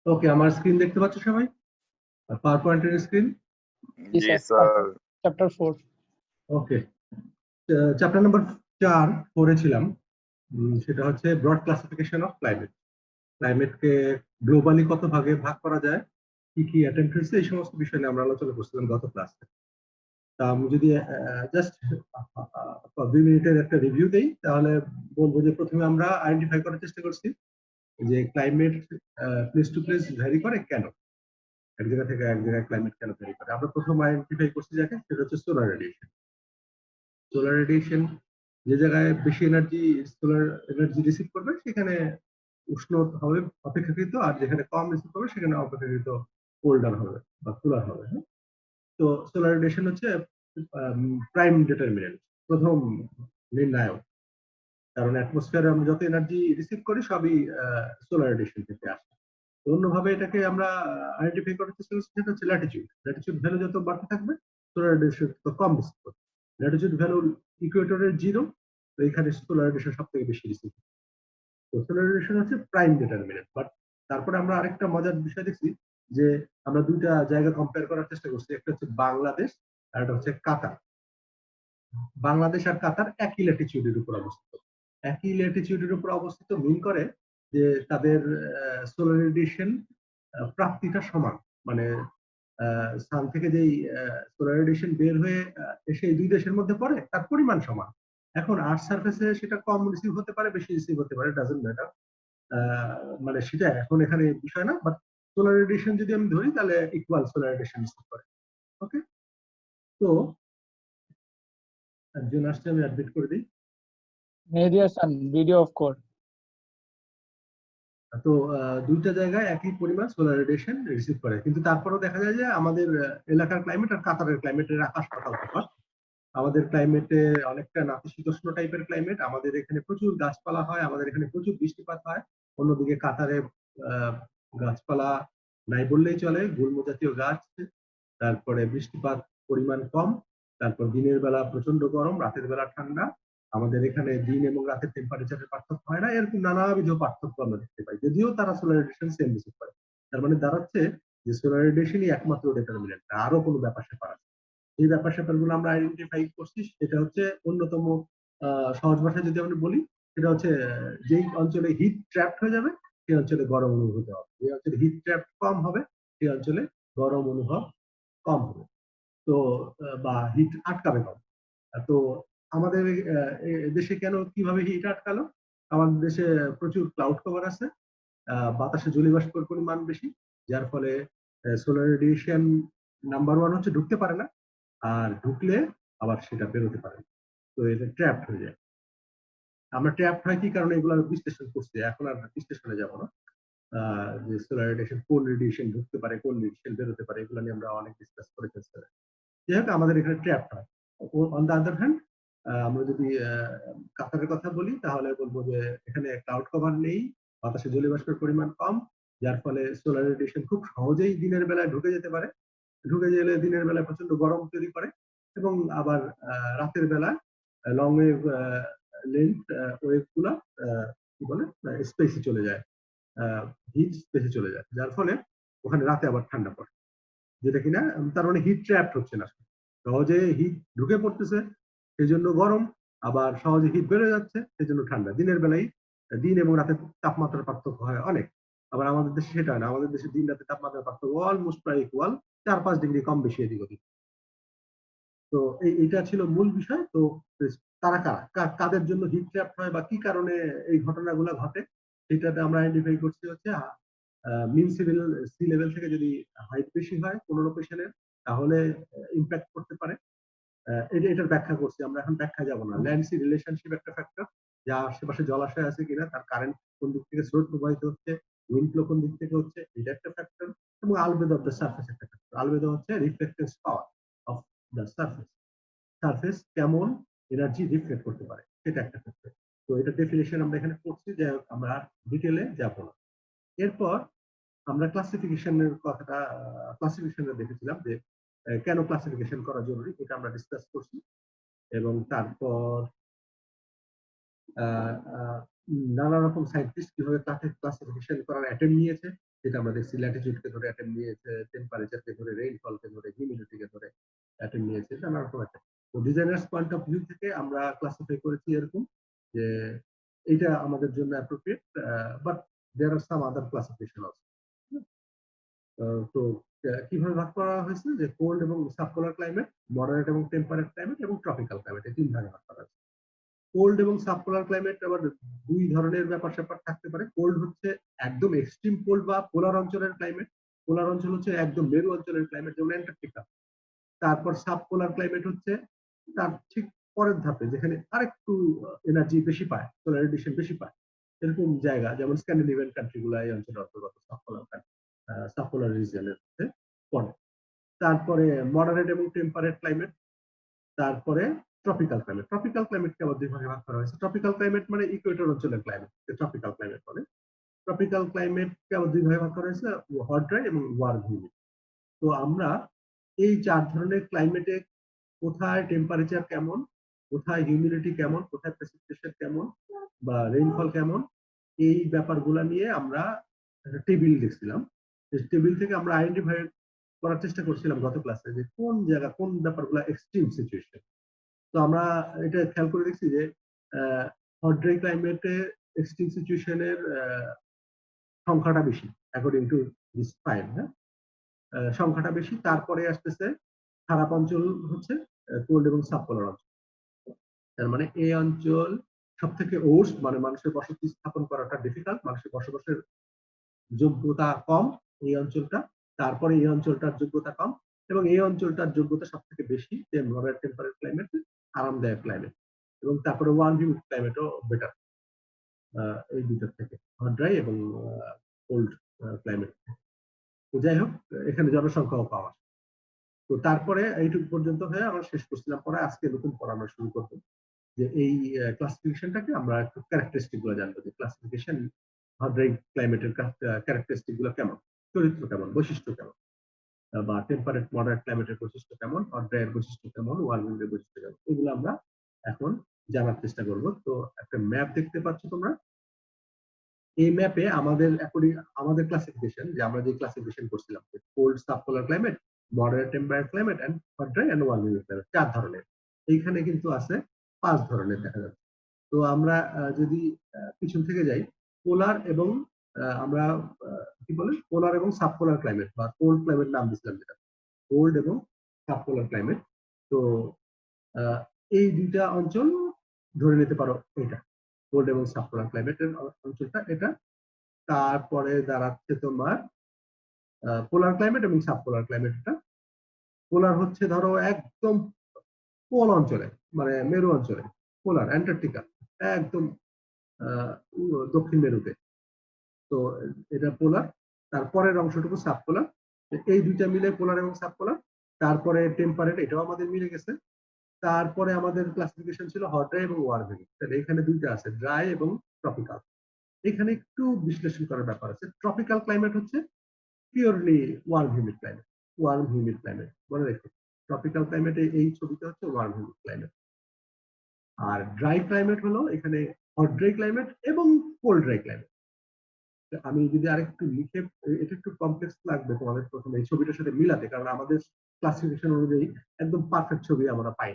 ওকে, আমার স্ক্রিন দেখতে পাচ্ছ সবাই? পাওয়ার পয়েন্টের স্ক্রিন। জি sir. Chapter 4। Okay, chapter number 4 পড়েছিলাম। সেটা হচ্ছে ব্রড ক্লাসিফিকেশন অফ ক্লাইমেট। ক্লাইমেটকে গ্লোবালি কত ভাগে ভাগ করা যায়, কি কি অ্যাটেম্প হয়েছে, এই সমস্ত বিষয় নিয়ে আমরা আলোচনা করছিলাম গত ক্লাসে। তা আমি যদি জাস্ট 2 মিনিটের একটা রিভিউ দেই, তাহলে বলবো যে প্রথমে আমরা আইডেন্টিফাই করার চেষ্টা করছি যে climate place to place vary করে কেন, এক জায়গা থেকে এক জায়গায় ক্লাইমেট কেন ভ্যারি করে। আমরা প্রথম আইডেন্টিফাই করছি যাকে, সেটা হচ্ছে সোলার রেডিয়েশন। সোলার রেডিয়েশন যে জায়গায় বেশি এনার্জি, সোলার এনার্জি রিসিভ করবে সেখানে উষ্ণ হবে অপেক্ষাকৃত, আর যেখানে কম রিসিভ করবে সেখানে অপেক্ষাকৃত কোল্ডার হবে বা কুলার হবে। তো সোলার রেডিয়েশন হচ্ছে প্রাইম ডিটারমিনেন্ট, প্রথম নির্ণায়ক। কারণ অ্যাটমসফিয়ারে আমরা যত এনার্জি রিসিভ করি সবই সোলার রেডিয়েশন থেকে আসে। অন্যভাবে এটাকে আমরা আইডেন্টিফাই করার চেষ্টা করছি, সেটা হচ্ছে ল্যাটিটিউড। ল্যাটিটিউড ভ্যালু যত বাড়তে থাকবে সোলার রেডিয়েশন তত কম রিসিভ করবে। ল্যাটিটিউড ভ্যালু ইকুয়েটরের 0, তো এখানে সোলার রেডিয়েশন সব থেকে বেশি রিসিভ। তো সোলার রেডিয়েশন হচ্ছে প্রাইম ডিটারমিনেন্ট। বাট তারপরে আমরা আরেকটা মজার বিষয় দেখছি যে আমরা দুইটা জায়গা কম্পেয়ার করার চেষ্টা করছি, একটা হচ্ছে বাংলাদেশ আর একটা হচ্ছে কাতার। বাংলাদেশ আর কাতার একই ল্যাটিটিউডের উপর অবস্থিত। একই ল্যাটিটিউডের উপর অবস্থিত মিন করে যে তাদের সোলার রেডিয়েশন প্রাপ্তিটা সমান। মানে সান থেকে যেই সোলার রেডিয়েশন বের হয়ে এসে এই দুই দেশের মধ্যে পড়ে তার পরিমাণ সমান। এখন আর্থ সারফেসে সেটা কম রিসিভ হতে পারে, বেশি রিসিভ হতে পারে, ডাজন্ট ম্যাটার। মানে সেটা এখন এখানে বিষয় না। বাট সোলার রেডিয়েশন যদি আমি ধরি তাহলে ইকুয়াল সোলার রেডিয়েশন রিসিভ করে। ওকে, তো একজন আসছে, আমি অ্যাডমিট করে দিই। মেডিয়াশন ভিডিও অফ কোড। তো দুইটা জায়গায় একই পরিমাণ সোলার রেডিয়েশন রিসিভ করে, কিন্তু তারপরেও দেখা যায় যে আমাদের এলাকার ক্লাইমেট আর কাতারের ক্লাইমেটের আকাশ পাতাল তফাৎ। আমাদের ক্লাইমেটে অনেকটা নাতিশীতোষ্ণ টাইপের ক্লাইমেট, আমাদের এখানে প্রচুর গাছপালা হয়, আমাদের এখানে প্রচুর বৃষ্টিপাত হয়। অন্যদিকে কাতারে গাছপালা নাই বললেই চলে, গুল্ম জাতীয় গাছ, তারপরে বৃষ্টিপাত পরিমাণ কম, তারপর দিনের বেলা প্রচন্ড গরম, রাতের বেলা ঠান্ডা। আমাদের এখানে দিন এবং রাতের টেম্পারেচারের পার্থক্য হয় না, এরকম নানাবিধ পার্থক্য আমরা দেখতে পাই, যদিও তারা সোলার রেডিয়েশন সেম রিসিভ করে। তার মানে দাঁড়াচ্ছে যে সোলার রেডিয়েশনই একমাত্র ডিটারমিনেন্ট, আরো কোনো ব্যাপার স্যাপার আছে। এই ব্যাপার স্যাপার গুলো আমরা আইডেন্টিফাই করছি। সেটা হচ্ছে অন্যতম সহজ ভাষায় যদি আমরা বলি, সেটা হচ্ছে যেই অঞ্চলে হিট ট্র্যাপড হয়ে যাবে সেই অঞ্চলে গরম অনুভূত হবে, যে অঞ্চলে হিট ট্র্যাপড কম হবে সেই অঞ্চলে গরম অনুভব কম হবে। তো বা হিট আটকাবে কম। তো আমাদের দেশে কেন কিভাবে হিট আটকালো? আমাদের দেশে প্রচুর ক্লাউড কভার আছে, বাতাসে জলীয়বাষ্পের পরিমাণ বেশি, যার ফলে সোলার রেডিয়েশন নাম্বার 1 হচ্ছে ঢুকতে পারে না, আর ঢুকলে আবার সেটা বেরোতে পারে না। তো এটা ট্র্যাপড হয়ে যায়। আমরা ট্র্যাপড হয় কি কারণে এগুলো বিশ্লেষণ করছি, এখন আর বিশ্লেষণে যাব না। যে সোলার রেডিয়েশন, কোন রেডিয়েশন ঢুকতে পারে, কোন রেডিয়েশন বেরোতে পারে, এগুলো নিয়ে আমরা অনেক ডিসকাস করে ফেলছি। যাই হোক, আমাদের এখানে ট্র্যাপড হয়। অন দ্য আদার হ্যান্ড, আমরা যদি কাতারের কথা বলি তাহলে বলবো যে এখানে ক্লাউড কভার নেই, বাতাসে জলীয়বাষ্পের পরিমাণ কম, যার ফলে সোলার রেডিয়েশন খুব সহজেই দিনের বেলায় ঢুকে যেতে পারে। ঢুকে গেলে দিনের বেলায় প্রচন্ড গরম তৈরি করে, এবং আবার রাতের বেলায় লং ওয়েভ লেন্থ ওয়েভ গুলা কি বলে স্পেসে চলে যায়, হিট স্পেসে চলে যায়, যার ফলে ওখানে রাতে আবার ঠান্ডা পড়ে, যেটা কিনা তার মানে হিট ট্র্যাপড হচ্ছে না, সহজে হিট ঢুকে পড়তেছে সেই জন্য গরম, আবার সহজে হিট বেড়ে যাচ্ছে সেই জন্য ঠান্ডা। দিনের বেলায় দিন এবং রাতের তাপমাত্রার পার্থক্য হয় অনেক। আবার আমাদের দেশে সেটা না, আমাদের দেশে দিন রাতের তাপমাত্রার পার্থক্য অলমোস্ট প্রায় ইকুয়াল, 4-5 ডিগ্রি কম বেশি এদিক ওদিক। তো এইটা ছিল মূল বিষয়। তো তারা কাদের জন্য হিট ট্র্যাপ হয় বা কি কারণে এই ঘটনাগুলো ঘটে, সেটাতে আমরা আইডেন্টিফাই করছি হচ্ছে মিন সি লেভেল থেকে যদি হাইট বেশি হয় কোন লোকেশনের, তাহলে ইম্প্যাক্ট করতে পারে। এটার ব্যাখ্যা করছি, আমরা এখন ব্যাখ্যা যাব না। ল্যান্ড সি রিলেশনশিপ একটা ফ্যাক্টর, যা আশেপাশে জলাশয় আছে কিনা, তার কারেন্ট কোন দিক থেকে স্রোত প্রবাহিত হচ্ছে, উইন্ড ফ্লো কোন দিক থেকে হচ্ছে, এটা একটা ফ্যাক্টর। এবং আলবেদো অফ দ্য সারফেস একটা ফ্যাক্টর। আলবেদো হচ্ছে reflectance power of the surface, surface কেমন এনার্জি রিফ্লেক্ট করতে পারে, সেটা একটা ফ্যাক্টর। তো এটা ডেফিনেশন আমরা এখানে করছি, যে আমরা ডিটেলে যাব না। এরপর আমরা ক্লাসিফিকেশনের কথাটা, ক্লাসিফিকেশনটা দেখেছিলাম যে কেন ক্লাসিফিকেশন করা জরুরি, এটা আমরা ডিসকাস করছি। এবং তারপর নানা রকম সায়েন্টিস্ট কিভাবে ক্লাসিফিকেশন করার অ্যাটেম্প নিয়েছে, যেটা আমরা দেখছি ল্যাটিটিউডকে ধরে অ্যাটেম নিয়েছে, টেম্পারেচারকে ধরে, রেইনফলকে ধরে, হিউমিডিটিকে ধরে অ্যাটেম নিয়েছে, নানা রকম একটা। তো ডিজাইনার্স পয়েন্ট অফ ভিউ থেকে আমরা ক্লাসিফাই করেছি এরকম যে এইটা আমাদের জন্য appropriate, but there are some other classification also. তো কিভাবে ভাগ করা হয়েছে যে কোল্ড এবং সাবপোলার ক্লাইমেট, মডারেট এবং টেম্পারেট ক্লাইমেট এবং ট্রপিক্যাল ক্লাইমেট, এই তিন ভাগে ভাগ করা হয়েছে। কোল্ড এবং সাবপোলার ক্লাইমেট আবার দুই ধরনের ব্যাপার-স্যাপার থাকতে পারে। কোল্ড হচ্ছে একদম এক্সট্রিম কোল্ড বা পোলার অঞ্চলের ক্লাইমেট। পোলার অঞ্চল হচ্ছে একদম মেরু অঞ্চলের ক্লাইমেট, যেমন অ্যান্টার্কটিকা। তারপর সাবপোলার ক্লাইমেট হচ্ছে তার ঠিক পরের ধাপে, যেখানে আরেকটু এনার্জি বেশি পায়, সোলার রেডিয়েশন বেশি পায়, এরকম জায়গা যেমন স্ক্যান্ডিনেভিয়ান কান্ট্রিগুলো এই অঞ্চলের অন্তর্গত সাবপোলার রিজিয়নের মধ্যে পড়ে। তারপরে মডারেট এবং টেম্পারেট ক্লাইমেট, তারপরে ট্রপিক্যাল ক্লাইমেট। ট্রপিক্যাল ক্লাইমেটকে আবার দুই ভাগে ভাগ করা হয়েছে। ট্রপিক্যাল ক্লাইমেট মানে ইকুয়েটর অঞ্চলের ক্লাইমেট, ট্রপিক্যাল ক্লাইমেট বলে। ট্রপিক্যাল ক্লাইমেটকে আবার দুই ভাগে ভাগ করা হয়েছে, হট ড্রাই এবং ওয়ার্ম হিউমিড। তো আমরা এই চার ধরনের ক্লাইমেটে কোথায় টেম্পারেচার কেমন, কোথায় হিউমিডিটি কেমন, কোথায় প্রেসিপিটেশন কেমন বা রেইনফল কেমন, এই ব্যাপারগুলো নিয়ে আমরা টেবিল দেখছিলাম। টেবিল থেকে আমরা আইডেন্টিফাই করার চেষ্টা করছিলাম গত ক্লাসে যে কোন জায়গা, কোন ব্যাপারগুলো এক্সট্রিম সিচুয়েশন। তো আমরা এটা খেয়াল করে দেখছি যে হট ড্রাই ক্লাইমেটে এক্সট্রিম সিচুয়েশনের সংখ্যাটা বেশি অ্যাকর্ডিং টু দিস ফাইল। হ্যাঁ, সংখ্যাটা বেশি। তারপরে আসতেছে খারাপ অঞ্চল হচ্ছে কোল্ড এবং সাবপোলার অঞ্চল। তার মানে এই অঞ্চল সব থেকে ওর্স্ট, মানে মানুষের বসতি স্থাপন করাটা ডিফিকাল্ট, মানুষের বসবাসের যোগ্যতা কম এই অঞ্চলটা। তারপরে এই অঞ্চলটার যোগ্যতা কম এবং এই অঞ্চলটার যোগ্যতা সব থেকে বেশি, মডারেট টেম্পারেট ক্লাইমেট, আরামদায়ক ক্লাইমেট। এবং তারপরে ওয়ার্ম হিউমিড ক্লাইমেটও বেটার এই দুটোর থেকে, হট ড্রাই এবং কোল্ড ক্লাইমেট। তো যাই হোক, এখানে জনসংখ্যাও পাওয়া। তো তারপরে এইটুকু পর্যন্ত হয়ে আমরা শেষ করছিলাম। পরে আজকে নতুন পড়া আমরা শুরু করবো যে এই ক্লাসিফিকেশনটাকে আমরা একটু ক্যারেক্টারিস্টিক গুলো জানবো, যে ক্লাসিফিকেশন হট ড্রাই ক্লাইমেটের ক্যারেক্টারিস্টিক গুলো কেমন, চরিত্র কেমন, বৈশিষ্ট্য কেমন, বা টেম্পারেট মডারেট ক্লাইমেটের বৈশিষ্ট্য কেমন, হট ড্রাই এর বৈশিষ্ট্য কেমন, ওয়ার্ম হিউমিড এর বৈশিষ্ট্য কেমন, এগুলো আমরা এখন জানার চেষ্টা করব। তো একটা ম্যাপ দেখতে পাচ্ছ তোমরা। এই ম্যাপে আমাদের ক্লাসিফিকেশন, যে আমরা যে ক্লাসিফিকেশন করছিলাম, cold subpolar climate, moderate temperate climate and hot dry and warm humid climate, চার ধরনের। এইখানে কিন্তু আছে পাঁচ ধরনের দেখা যাচ্ছে। তো আমরা যদি পিছন থেকে যাই, পোলার এবং আমরা কি বলে পোলার এবং সাবপোলার ক্লাইমেট বা কোল্ড ক্লাইমেট নাম দিয়েছিলাম, যেটা কোল্ড এবং সাবপোলার ক্লাইমেট। তো এই দুইটা অঞ্চল ধরে নিতে পারো, এটা কোল্ড এবং সাবপোলার ক্লাইমেটের অঞ্চলটা এটা। তারপরে দাঁড়াচ্ছে তোমার পোলার ক্লাইমেট এবং সাবপোলার ক্লাইমেটটা। পোলার হচ্ছে ধরো একদম পোল অঞ্চলে, মানে মেরু অঞ্চলে, পোলার অ্যান্টার্কটিকা একদম দক্ষিণ মেরুতে। তো এটা পোলার। তারপরের অংশটুকু সাবপোলার। এই দুইটা মিলে পোলার এবং সাবপোলার। তারপরে টেম্পারেট, এটাও আমাদের মিলে গেছে। তারপরে আমাদের ক্লাসিফিকেশন ছিল হট ড্রাই এবং ওয়ার্ম হিউমিড। তাহলে এখানে দুইটা আছে, ড্রাই এবং ট্রপিক্যাল। এখানে একটু বিশ্লেষণ করার ব্যাপার আছে। ট্রপিক্যাল ক্লাইমেট হচ্ছে purely warm humid climate, warm humid climate মনে রেখো। ট্রপিক্যাল ক্লাইমেটে এই ছবিটা হচ্ছে ওয়ার্ম হিউমিড ক্লাইমেট। আর ড্রাই ক্লাইমেট হলো এখানে হট ড্রাই ক্লাইমেট এবং কোল্ড ড্রাই ক্লাইমেট। আমি যদি আরেকটু লিখে, এটা একটু কমপ্লেক্স লাগবে তোমাদের প্রথমে এই ছবিটার সাথে মিলাতে, কারণ আমাদের ক্লাসিফিকেশন অনুযায়ী একদম পারফেক্ট ছবি আমরা পাই,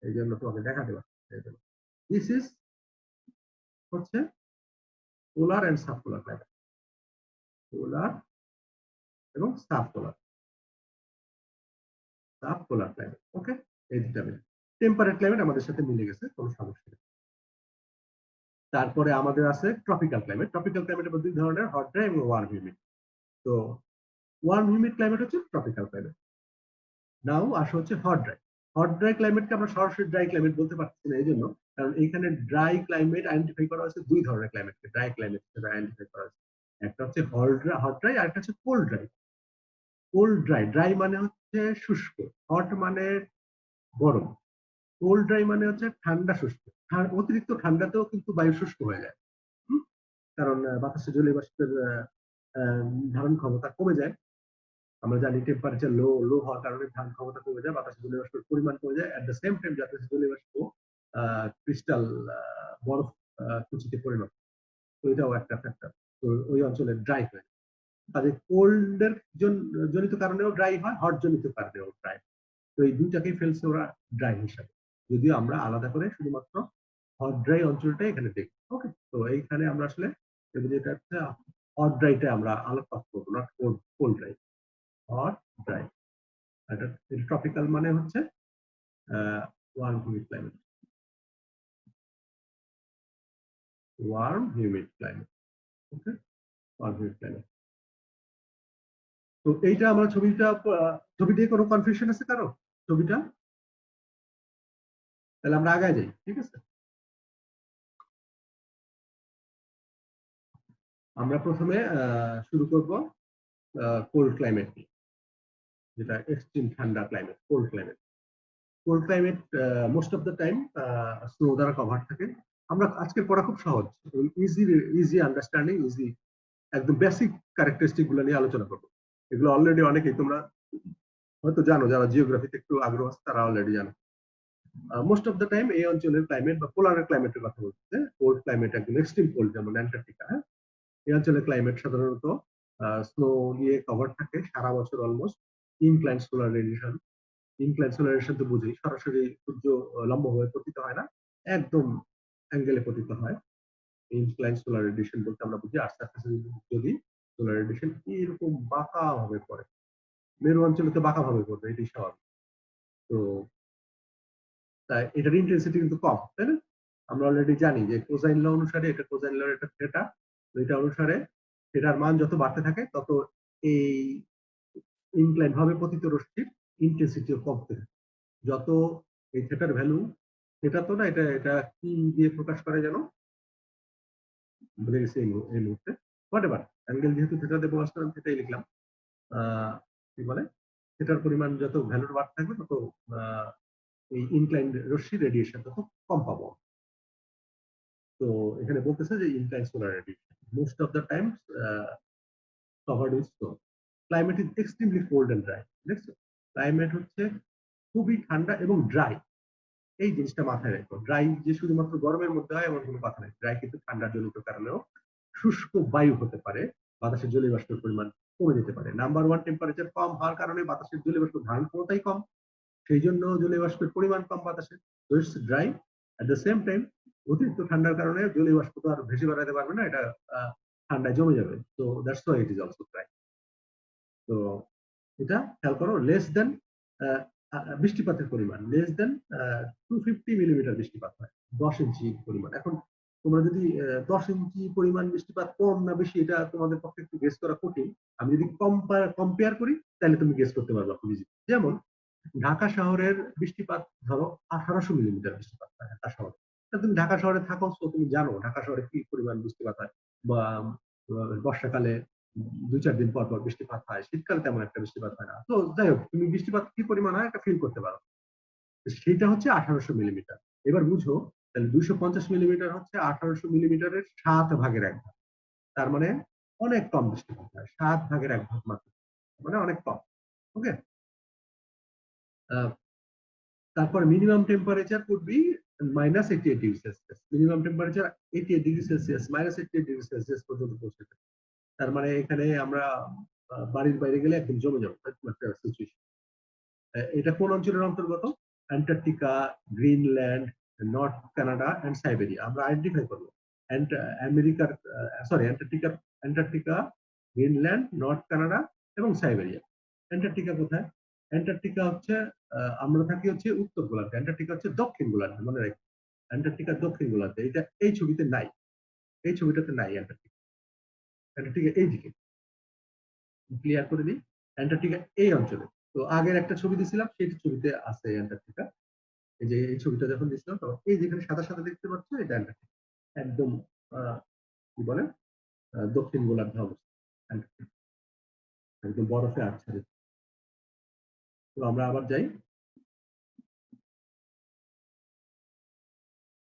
এই জন্য তোমাকে দেখাতে পারছি। দিস ইজ হচ্ছে পোলার এন্ড সাবপোলার ক্লাইমেট, পোলার এবং সাবপোলার ক্লাইমেট। ওকে, এই দুটা মিলে টেম্পারেট ক্লাইমেট আমাদের সাথে মিলে গেছে, কোনো সমস্যা নেই। তারপরে আমাদের আছে ট্রপিক্যাল ক্লাইমেট। ট্রপিক্যাল ক্লাইমেট আবার দুই ধরনের, হট ড্রাই এবং ওয়ার্ম হিউমিড। তো ওয়ার্ম হিউমিড ক্লাইমেট হচ্ছে ট্রপিক্যাল ক্লাইমেট। নাও আসা হচ্ছে হট ড্রাই। হট ড্রাই ক্লাইমেটকে আমরা সরাসরি ড্রাই ক্লাইমেট বলতে পারছি না, এই জন্য কারণ এইখানে ড্রাই ক্লাইমেট আইডেন্টিফাই করা হয়েছে দুই ধরনের ক্লাইমেটকে ড্রাই ক্লাইমেট হিসেবে আইডেন্টিফাই করা হয়েছে। একটা হচ্ছে হট ড্রাই আর একটা হচ্ছে cold dry. Cold dry, dry মানে হচ্ছে শুষ্ক, হট মানে গরম, কোল্ড ড্রাই মানে হচ্ছে ঠান্ডা শুষ্ক। অতিরিক্ত ঠান্ডাতেও কিন্তু বায়ু শুষ্ক হয়ে যায়, কারণ বাতাসে জলীয় বাষ্পের ধারণ ক্ষমতা কমে যায়। আমরা জানি টেম্পারেচার লো হওয়ার কারণে ধারণ ক্ষমতা কমে যায়, বাতাসে জলীয় বাষ্পের পরিমাণ কমে যায়। এট দ্য সেম টাইম বাতাসে জলীয় বাষ্প ক্রিস্টাল বরফ কুচিতে পরিণত, তো এটাও একটা ফ্যাক্টর। তো ওই অঞ্চলে ড্রাই হয়। কাজে কোল্ডের জনিত কারণেও ড্রাই হয়, হট জনিত কারণেও ড্রাই। তো এই দুইটাকেই ফেলছে ওরা ড্রাই হিসাবে, যদিও আমরা আলাদা করে শুধুমাত্র হট ড্রাই অঞ্চলটা এখানে দেখি। ওকে, তো এইখানে আমরা আসলে যেটা হচ্ছে হট ড্রাইটা আমরা আলোকপাত করবো, not cold dry, hot dry. এটা ট্রপিক্যাল মানে হচ্ছে warm humid climate, warm humid climate. Okay, warm humid climate. তো এইটা আমরা ছবি দিয়ে কোনো কনফিউশন আছে কারো ছবিটা? তাহলে আমরা আগায় যাই, ঠিক আছে? আমরা প্রথমে শুরু করব কোল্ড ক্লাইমেট, যেটা এক্সট্রিম ঠান্ডা climate, cold climate. Cold climate most of the time snow দ্বারা কভার থাকে। আমরা আজকের পড়া খুব সহজ, ইজি আন্ডারস্ট্যান্ডিং, ইজি একদম বেসিক ক্যারেক্টারিস্টিক গুলো নিয়ে আলোচনা করবো। এগুলো অলরেডি অনেকেই তোমরা হয়তো জানো, যারা জিওগ্রাফিতে একটু আগ্রহ আছে তারা অলরেডি জানো। মোস্ট অফ দ্য টাইম এই অঞ্চলের ক্লাইমেট বা পোলার ক্লাইমেটের কথা বলছে, কোল্ড ক্লাইমেট একদম এক্সট্রিম কোল্ড, যেমন অ্যান্টার্কটিকা। এই অঞ্চলের ক্লাইমেট সাধারণত স্নো দিয়ে কভার থাকে সারা বছর almost. Incline solar radiation, incline solar radiation তো বুঝি, সরাসরি সূর্য লম্বভাবে পতিত হয় না, একদম অ্যাঙ্গেলে পতিত হয়। ইনক্লাইন সোলার রেডিয়েশন বলতে আমরা বুঝি আর্থের কাছে যদি সোলার রেডিয়েশন এরকম বাঁকা ভাবে পড়ে, মেরু অঞ্চলে তো বাঁকা ভাবে পড়বে, এটি স্বাভাবিক। তো তাই এটার ইন্টেন্সিটি কিন্তু কম, তাই না? আমরা অলরেডি জানি যে কোসাইন ল অনুসারে, এটা কোসাইন ল, এটা থিটা, এটা অনুসারে থিটার মান যত বাড়তে থাকে তত এই ইনক্লাইন ভাবে পতিত রশ্মির ইন্টেন্সিটিও কমতে থাকে। যত এই থিটার ভ্যালু, থিটা তো না, এটা এটা কি দিয়ে প্রকাশ করে যেন ভুলে গেছি এই মুহূর্তে, হোয়াটএভার অ্যাঙ্গেল, যেহেতু থিটা দিয়ে প্রকাশ করেন সেটাই লিখলাম। কি বলে, থিটার পরিমাণ যত ভ্যালুর বাড়তে থাকবে তত এই ইনক্লাইন রশ্মি রেডিয়েশন তত কম পাবো। তো এখানে বলতেছে যে incline solar radiation most of the Times covered with snow. Climate is extremely cold and dry. দেখছো, ক্লাইমেট হচ্ছে খুবই ঠান্ডা এবং ড্রাই। এই জিনিসটা মাথায় রাখো, ড্রাই যে শুধুমাত্র গরমের মধ্যে হয় এমন কোনো কথা নেই। ড্রাই কিন্তু ঠান্ডা জনিত কারণেও শুষ্ক বায়ু হতে পারে, বাতাসের জলীয় বাষ্পের পরিমাণ কমে যেতে পারে। নাম্বার ওয়ান, টেম্পারেচার কম হওয়ার কারণে বাতাসের জলীয় বাষ্প ধারণ ক্ষমতাই কম, সেই জন্য জলীয় বাষ্পের পরিমাণ কম বাতাসে। তো it's dry. At the same time অতিরিক্ত ঠান্ডার কারণে জলীয় বাষ্প তো আর ভেসে বেড়াতে পারবে না, এটা ঠান্ডায় জমে যাবে। তো that's why it is also dry. তো এটা খেয়াল করো, লেস দেন বৃষ্টিপাতের পরিমাণ লেস দেন 250 মিলিমিটার বৃষ্টিপাত হয়, 10 ইঞ্চি পরিমাণ। এখন তোমরা যদি 10 ইঞ্চি পরিমাণ বৃষ্টিপাত কম না বেশি এটা তোমাদের পক্ষে একটু গেস করা কঠিন। আমি যদি কম্পেয়ার করি তাহলে তুমি গেস করতে পারবে খুব ইজি। যেমন ঢাকা শহরের বৃষ্টিপাত ধরো 1800 মিলিমিটার বৃষ্টিপাত হয় ঢাকা শহরে। তুমি ঢাকা শহরে থাকো, তুমি জানো ঢাকা শহরে কি পরিমাণ বৃষ্টিপাত হয়, বা বর্ষাকালে 2-4 দিন পর পর বৃষ্টিপাত হয়, শীতকালে তেমন একটা বৃষ্টিপাত হয় না। তো যাই হোক, তুমি বৃষ্টিপাত কি পরিমাণ হয় একটা ফিল করতে পারো, সেটা হচ্ছে 1800 মিলিমিটার। এবার বুঝো, তাহলে 250 মিলিমিটার হচ্ছে 1800 মিলিমিটারের 7 ভাগের 1 ভাগ। তার মানে অনেক কম বৃষ্টিপাত হয়, 7 ভাগের 1 ভাগ মাত্র, মানে অনেক কম। ওকে, তারপর minimum temperature could be -88 degree Celsius. Minimum temperature 88 degree Celsius, -88 degree Celsius পর্যন্ত পৌঁছে যায়। তার মানে এখানে আমরা বাড়ির বাইরে গেলে একদম জমে যাবো একটা সিচুয়েশন। এটা কোন অঞ্চলের অন্তর্গত? Antarctica, Greenland, north Canada and Siberia. আমরা আইডেন্টিফাই করবো আমেরিকার, sorry Antarctica, Greenland, north Canada এবং সাইবেরিয়া। অ্যান্টার্কটিকা কোথায়? অ্যান্টার্কটিকা হচ্ছে আমরা থাকি হচ্ছে উত্তর গোলার্ধে, অ্যান্টার্কটিকা হচ্ছে দক্ষিণ গোলার্ধে, মনে রাখি। অ্যান্টার্কটিকা দক্ষিণ গোলার্ধে, এটা এই ছবিতে নাই, এই ছবিটাতে নাই অ্যান্টার্কটিকা। অ্যান্টার্কটিকা এইদিকে, ক্লিয়ার করে দিই, অ্যান্টার্কটিকা এই অঞ্চলে। তো আগের একটা ছবি দিছিলাম, সেই ছবিতে আছে অ্যান্টার্কটিকা। এই যে এই ছবিটা যখন দিছিলাম তখন এই যেখানে সাদা সাদা দেখতে পাচ্ছ, এটা অ্যান্টার্কটিকা, একদম কি বলে দক্ষিণ গোলার্ধে অবস্থিত অ্যান্টার্কটিকা, একদম বরফে আচ্ছাদিত। তো আমরা আবার যাই,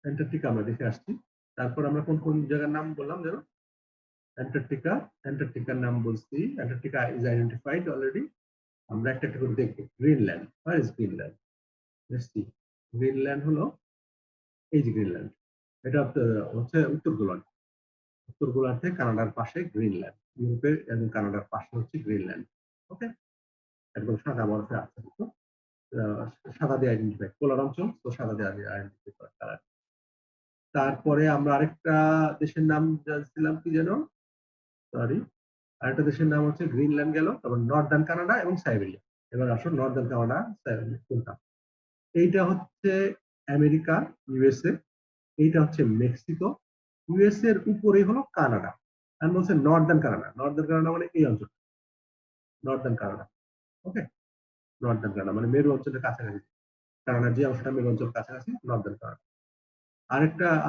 অ্যান্টার্কটিকা আমরা দেখে আসছি। তারপর আমরা কোন কোন জায়গার নাম বললাম যেন? অ্যান্টার্কটিকা, অ্যান্টার্কটিকার নাম বলছি, অ্যান্টার্কটিকা ইজ আইডেন্টিফাইড অলরেডি। আমরা একটা একটা করে দেখবো। Greenland, where is Greenland? Let's see. Greenland হলো এই যে গ্রিনল্যান্ড, এটা হচ্ছে উত্তর গোলার্ধ। উত্তর গোলার্ধে কানাডার পাশে গ্রিনল্যান্ড, ইউরোপের এবং কানাডার পাশে হচ্ছে গ্রিনল্যান্ড। ওকে, একদম সাদা বরফে আচ্ছাদিত, সাদা দিয়ে আইডেন্টিফাই, পোলার অঞ্চল তো সাদা দিয়ে আইডেন্টিফাই করা কালার। তারপরে আমরা আরেকটা দেশের নাম জানছিলাম কি যেন, সরি, আরেকটা দেশের নাম হচ্ছে গ্রিনল্যান্ড গেল, তারপর নর্দার্ন কানাডা এবং সাইবেরিয়া। এবার আসো নর্দার্ন কানাডা, সাইবেরিয়া কোনটা? এইটা হচ্ছে আমেরিকা, ইউএসএ, এইটা হচ্ছে মেক্সিকো, ইউএসএ এর উপরেই হলো কানাডা। আর বলছে নর্দার্ন কানাডা, নর্দার্ন কানাডা মানে এই অঞ্চল, নর্দার্ন কানাডা। ওকে, নর্দার্ন কানাডা মানে মেরু অঞ্চলের কাছাকাছি, কানাডার যে অংশটা মেরু অঞ্চলের কাছাকাছি নর্দার্ন কানাডা।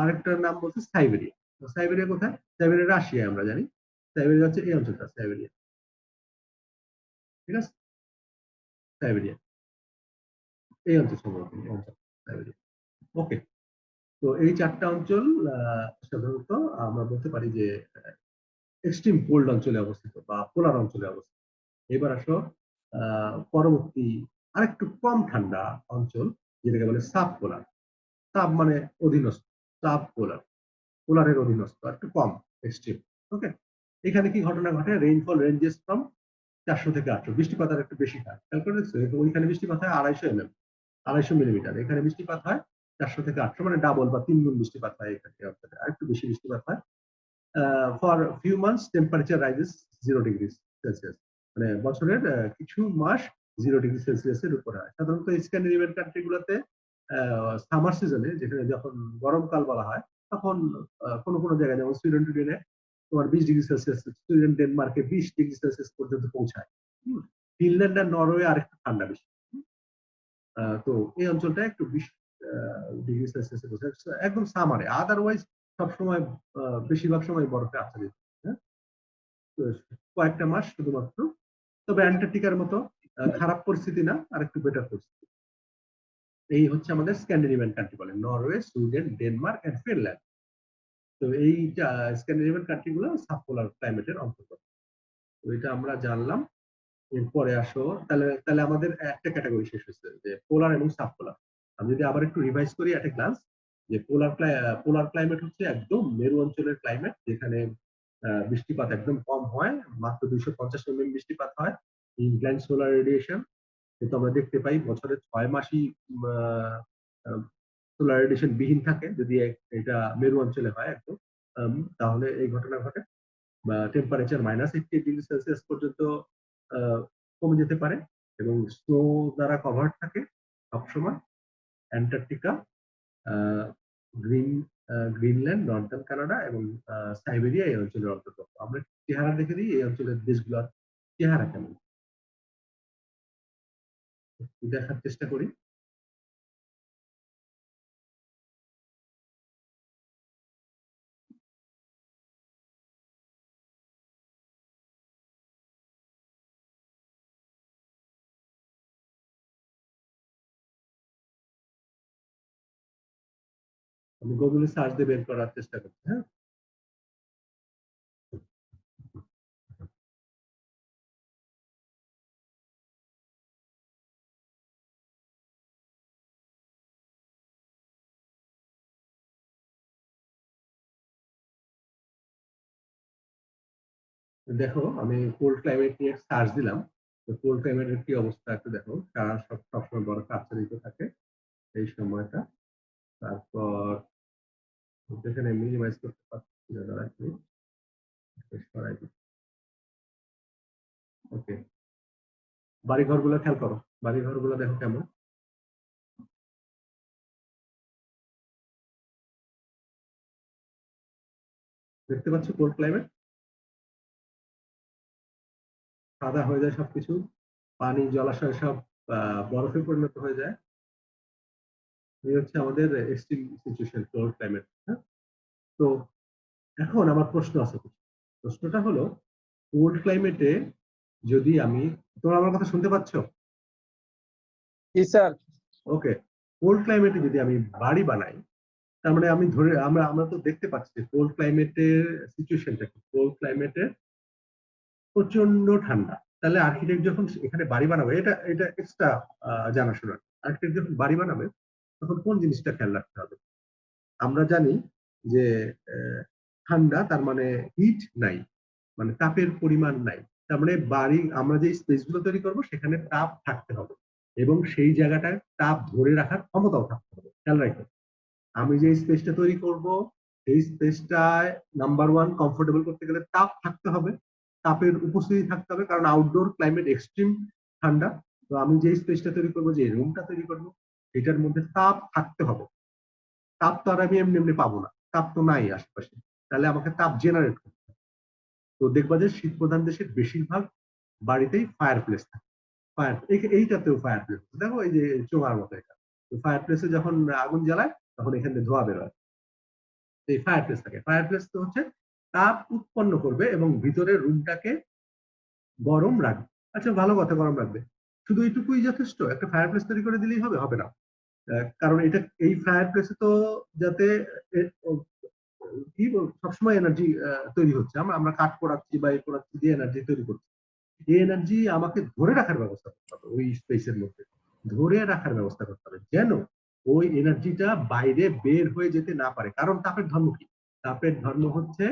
আরেকটার নাম বলছে সাইবেরিয়া। সাইবেরিয়া কোথায়? সাইবেরিয়া রাশিয়া, আমরা জানি। সাইবেরিয়া হচ্ছে এই অঞ্চলটা, সাইবেরিয়া। ঠিক আছে, সাইবেরিয়া এই অঞ্চল, সম্ভবত এই অঞ্চল সাইবেরিয়া। ওকে, তো এই চারটা অঞ্চল সাধারণত আমরা বলতে পারি যে এক্সট্রিম কোল্ড অঞ্চলে অবস্থিত বা পোলার অঞ্চলে অবস্থিত। এবার আসো পরবর্তী আরেকটু কম ঠান্ডা অঞ্চল, যেটাকে বলে সাব পোলার। সাব মানে অধীনস্থ, সাব পোলার, পোলারের অধীনস্থ, একটু কম এক্সট্রিম। ওকে, এখানে কি ঘটনা ঘটে? রেইনফল রেঞ্জেস ফ্রম 400 থেকে 800, বৃষ্টিপাত একটু বেশি হয়। খেয়াল করে দেখছো, ওইখানে বৃষ্টিপাত হয় 250 মিলিমিটার, এখানে বৃষ্টিপাত হয় 400 থেকে 800, মানে ডাবল বা 3 গুণ বৃষ্টিপাত হয় এখানে, আর একটু বেশি বৃষ্টিপাত হয়। For few months temperature rises 0 degree Celsius, মানে বছরের কিছু মাস 0 ডিগ্রি সেলসিয়াসের উপরে হয়। সাধারণত স্ক্যান্ডিনেভিয়ান কান্ট্রি গুলোতে সামার সিজনে, যেখানে যখন গরমকাল বলা হয়, তখন কোনো কোনো জায়গায় যেমন সুইডেনে তোমার 20 ডিগ্রি সেলসিয়াস, সুইডেন ডেনমার্কে 20 ডিগ্রি সেলসিয়াস পর্যন্ত পৌঁছায়। ফিনল্যান্ড আর নরওয়ে আরেকটু ঠান্ডা বেশি। তো এই অঞ্চলটা একটু 20 ডিগ্রি সেলসিয়াসে পৌঁছায় একদম সামারে, আদারওয়াইজ সবসময় বেশিরভাগ সময় বরফে আচ্ছাদিত। হ্যাঁ, তো কয়েকটা মাস শুধুমাত্র। তবে অ্যান্টার্কটিকার মতো খারাপ পরিস্থিতি না, আর একটু বেটার পরিস্থিতি। এই হচ্ছে আমাদের স্ক্যান্ডিনেভিয়ান কান্ট্রি বলে, Norway, Sweden, Denmark and Finland. তো এই স্ক্যান্ডিনেভিয়ান কান্ট্রি গুলো সাবপোলার ক্লাইমেটের অন্তর্গত। তো এটা আমরা জানলাম। এরপরে আসো, তাহলে আমাদের একটা ক্যাটাগরি শেষ হয়েছে, যে পোলার এবং সাবপোলার। আমি যদি আবার একটু রিভাইজ করি একটা গ্লান্স, যে পোলার ক্লাইমেট হচ্ছে একদম মেরু অঞ্চলের ক্লাইমেট, যেখানে বৃষ্টিপাত একদম কম হয়, মাত্র 250 মিলিমিটার বৃষ্টিপাত হয়। ইনক্লাইন সোলার রেডিয়েশন, কিন্তু আমরা দেখতে পাই বছরের 6 মাসই সোলার রেডিয়েশন বিহীন থাকে, যদি এটা মেরু অঞ্চলে হয় একদম, তাহলে এই ঘটনা ঘটে। বা টেম্পারেচার -80 ডিগ্রি সেলসিয়াস পর্যন্ত কমে যেতে পারে, এবং স্নো দ্বারা কভার্ড থাকে সবসময়। Antarctica, green Greenland, Northern Canada এবং সাইবেরিয়া এই অঞ্চলের অন্তর্গত। আমরা চেহারা দেখে দিই এই অঞ্চলের দেশগুলোর চেহারা কেমন, দেখার চেষ্টা করি। আমি গুগলে সার্চ দিয়ে বের করার চেষ্টা করছি। হ্যাঁ, দেখো আমি কোল্ড ক্লাইমেট নিয়ে সার্চ দিলাম। তো কোল্ড ক্লাইমেটের কি অবস্থা একটু দেখো, তারা সবসময় বরফে আচ্ছাদিত থাকে এই সময়টা। তারপর যেখানে মিনিমাইজ করতে পারছি না, দাঁড়া একটু সরাই দিই। ওকে, বাড়িঘর গুলো খেয়াল করো, বাড়িঘর গুলো দেখো কেমন। দেখতে পাচ্ছ কোল্ড ক্লাইমেট, সাদা হয়ে যায় সবকিছু, পানি জলাশয় সব বরফে পরিণত হয়ে যায়। এই হচ্ছে আমাদের এক্সট্রিম সিচুয়েশন, কোল্ড ক্লাইমেট। হ্যাঁ, তো এখন আমার প্রশ্ন আছে, প্রশ্নটা হলো কোল্ড ক্লাইমেটে যদি আমি, তোমরা আমার কথা শুনতে পাচ্ছ? জি স্যার। ওকে, কোল্ড ক্লাইমেটে যদি আমি বাড়ি বানাই, তার মানে আমি ধরে, আমরা আমরা তো দেখতে পাচ্ছি যে কোল্ড ক্লাইমেটের সিচুয়েশনটা কি। কোল্ড ক্লাইমেটে প্রচন্ড ঠান্ডা, তাহলে আর্কিটেক্ট যখন এখানে বাড়ি বানাবে, এটা এটা এক্সট্রা জানাশোনা, আর্কিটেক্ট যখন বাড়ি বানাবে তখন কোন জিনিসটা খেয়াল রাখতে হবে? আমরা জানি যে ঠান্ডা, তার মানে হিট নাই, মানে তাপের পরিমাণ নাই। তার মানে বাড়ি আমরা যে স্পেস গুলো তৈরি করবো সেখানে তাপ থাকতে হবে এবং সেই জায়গাটায় তাপ ধরে রাখার ক্ষমতাও থাকতে হবে। খেয়াল রাখো, আমি যে স্পেসটা তৈরি করব সেই স্পেসটায় নাম্বার ওয়ান কমফোর্টেবল করতে গেলে তাপ থাকতে হবে, তাপের উপস্থিতি থাকতে হবে, কারণ আউটডোর ক্লাইমেট এক্সট্রিম ঠান্ডা। তো আমি যে স্পেসটা তৈরি করবো, যে রুমটা তৈরি করবো, সেটার মধ্যে তাপ থাকতে হবে। তাপ তো আর আমি এমনি এমনি পাবো না, তাপ তো নাই আশেপাশে, তাহলে আমাকে তাপ জেনারেট করতে হবে। তো দেখবা যে শীত প্রধান দেশের বেশিরভাগ বাড়িতেই ফায়ার প্লেস থাকে। ফায়ার এইটাতেও ফায়ার প্লেস, দেখো এই যে চোঙার মতো এটা, ফায়ার প্লেসে যখন আগুন জ্বালায় তখন এখান থেকে ধোঁয়া বেরোয়, এই ফায়ার প্লেস থাকে। ফায়ার প্লেস তো হচ্ছে তাপ উৎপন্ন করবে এবং ভিতরের রুমটাকে গরম রাখবে। আচ্ছা, ভালো কথা, গরম রাখবে। শুধু এইটুকুই যথেষ্ট? একটা ফায়ার প্লেস তৈরি করে দিলেই হবে? হবে না। কারণ এটা, এই ফায়ার প্লেসে তো যাতে কি সবসময় এনার্জি তৈরি হচ্ছে, আমরা কাঠ পোড়াচ্ছি বা এই পোড়াচ্ছি দিয়ে এনার্জি তৈরি করছি। এই এনার্জি আমাকে ধরে রাখার ব্যবস্থা করতে হবে, ওই স্পেসের মধ্যে ধরে রাখার ব্যবস্থা করতে হবে, যেন ওই এনার্জিটা বাইরে বের হয়ে যেতে না পারে। কারণ তাপের ধর্ম কি? তাপের ধর্ম হচ্ছে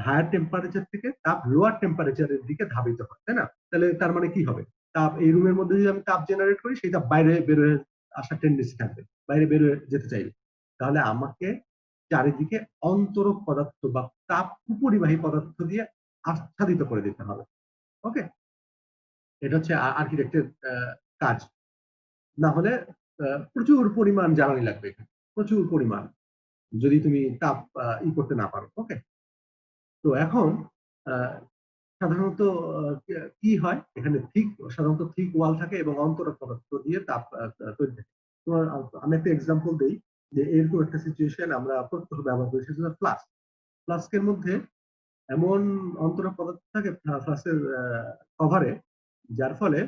হায়ার টেম্পারেচার থেকে তাপ লোয়ার টেম্পারেচারের দিকে ধাবিত হয়, তাই না? তাহলে তার মানে কি হবে? তাপ এই রুমের মধ্যে যদি আমি তাপ জেনারেট করি, সেই তাপ বাইরে বের হয়ে আসার টেন্ডেন্সি থাকবে, বাইরে বের হয়ে যেতে চাইবে। তাহলে আমাকে চারিদিকে অন্তরক পদার্থ বা তাপ উপরিবাহী পদার্থ দিয়ে আচ্ছাদিত করে দিতে হবে। ওকে, এটা হচ্ছে আর্কিটেক্টের কাজ। না হলে প্রচুর পরিমাণ জ্বালানি লাগবে, প্রচুর পরিমাণ, যদি তুমি তাপ করতে না পারো। ওকে, তো এখন সাধারণত কি হয় এখানে, সাধারণত থিক ওয়াল থাকে এবং অন্তরক পদার্থ দিয়ে তাপ তৈরি থাকে। তোমার আমি একটা এক্সাম্পল দিই, যে এরকম একটা সিচুয়েশন আমরা প্রত্যক্ষ ব্যবহার করি, সেটা ফ্লাস্ক। ফ্লাস্কের মধ্যে এমন অন্তরক পদার্থ থাকে ফ্লাস্কের কভারে, যার ফলে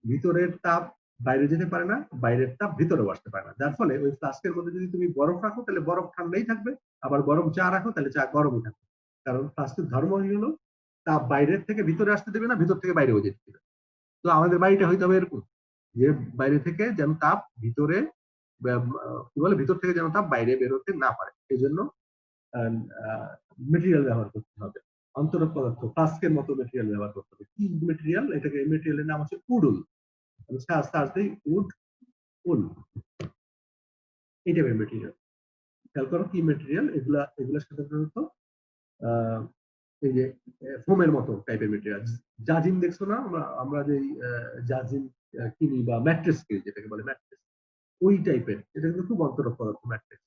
ভিতরের তাপ বাইরে যেতে পারে না, বাইরের তাপ ভিতরেও আসতে পারে না। যার ফলে ওই ফ্লাস্কের মধ্যে যদি তুমি বরফ রাখো তাহলে বরফ ঠান্ডাই থাকবে, আবার গরম চা রাখো তাহলে চা গরমই থাকবে। কারণ ফ্লাস্কের ধর্ম হলো তাপ বাইরের থেকে ভিতরে আসতে দেবে না, ভিতর থেকে বাইরেও যেতে দেবে। তো আমাদের বাড়িটা হইতে হবে এরকম, যে বাইরে থেকে যেন তাপ ভিতরে, কি বলে, ভিতর থেকে যেন তাপ বাইরে বেরোতে না পারে, এই জন্য মেটেরিয়াল ব্যবহার করতে হবে, অন্তরক পদার্থ ফ্লাস্কের মতো মেটেরিয়াল ব্যবহার করতে হবে। কি মেটেরিয়াল? এটাকে, মেটেরিয়ালের নাম হচ্ছে উডুল। আমি সার্চ দিই উড, উল, এই টাইপের মেটেরিয়াল। খেয়াল করো কি মেটেরিয়াল এগুলা। এগুলা সাধারণত এই যে ফোমের মতো টাইপের মেটেরিয়াল। জাজিম দেখছো না? আমরা যে জাজিম কিনি বা ম্যাট্রেস কিনি, যেটাকে বলে ম্যাট্রেস, ওই টাইপের। এটা কিন্তু খুব অন্তরক পদার্থ ম্যাট্রেস,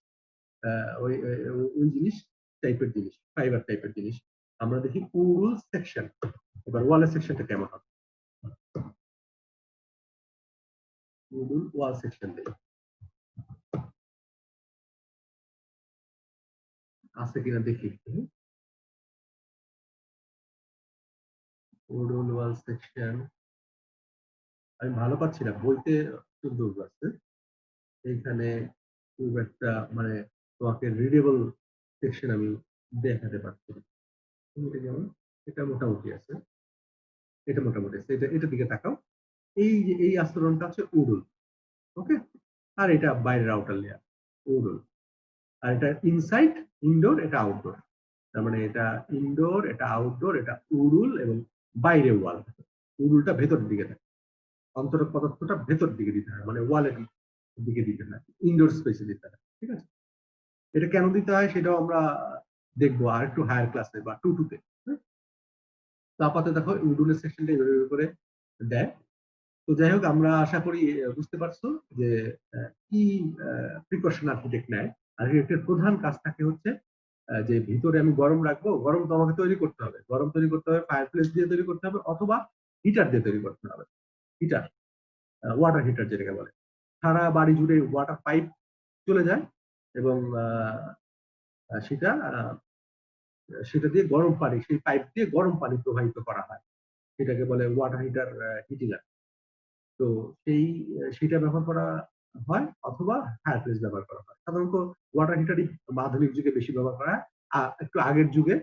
ওই ওই জিনিস টাইপের জিনিস, ফাইবার টাইপের জিনিস। আমরা দেখি উল সেকশন। এবার ওয়ালের সেকশনটা কেমন হবে? উল ওয়াল সেকশন দেই, আছে কিনা দেখি। উল ওয়াল সেকশন আমি ভালো পাচ্ছি না, বইতে সুন্দর আছে। এইখানে খুব একটা মানে তোমাকে রিডেবল সেকশন আমি দেখাতে পারছি না। এটা যেমন, এটা মোটামুটি আছে, এটা মোটামুটি আছে, এটা দিকে তাকাও। এই যে এই আস্তরণটা হচ্ছে উডুল। ওকে, আর এটা বাইরের আউটার লেয়ার, উডুল। আর এটা ইনসাইড, ইনডোর, এটা আউটডোর। তার মানে এটা ইনডোর, এটা আউটডোর, এটা উডুল এবং বাইরে ওয়াল। উডুলটা ভেতরের দিকে থাকে, অন্তরক পদার্থটা ভেতর দিকে দিতে হয়, মানে ওয়ালের দিকে দিতে হয়, ইনডোর স্পেসে দিতে হয়। ঠিক আছে, এটা কেন দিতে হয় সেটাও আমরা দেখবো আর একটু হায়ার ক্লাসে বা 2 তে। তো আপাতত দেখো উডুলের সেকশনটা এইভাবে করে দেয়। তো যাই হোক, আমরা আশা করি বুঝতে পারছো যে কি প্রিকশন আর্কিটেক্ট নেয়। আর্কিটেক্টের প্রধান কাজ থাকে হচ্ছে যে ভিতরে আমি গরম রাখবো, গরম তো আমাকে তৈরি করতে হবে, গরম তৈরি করতে হবে ফায়ার প্লেস দিয়ে তৈরি করতে হবে, অথবা হিটার দিয়ে তৈরি করতে হবে। হিটার, ওয়াটার হিটার যেটাকে বলে। সারা বাড়ি জুড়ে ওয়াটার পাইপ চলে যায় এবং সেটা সেটা দিয়ে গরম পানি, সেই পাইপ দিয়ে গরম পানি প্রবাহিত করা হয়, সেটাকে বলে ওয়াটার হিটার হিটিং। তো সেটা ব্যবহার করা হয়, অথবা ফায়ার প্লেস ব্যবহার করা হয়। সাধারণত ওয়াটার হিটারই আধুনিক যুগে বেশি ব্যবহার করা হয়। একটু আগের যুগে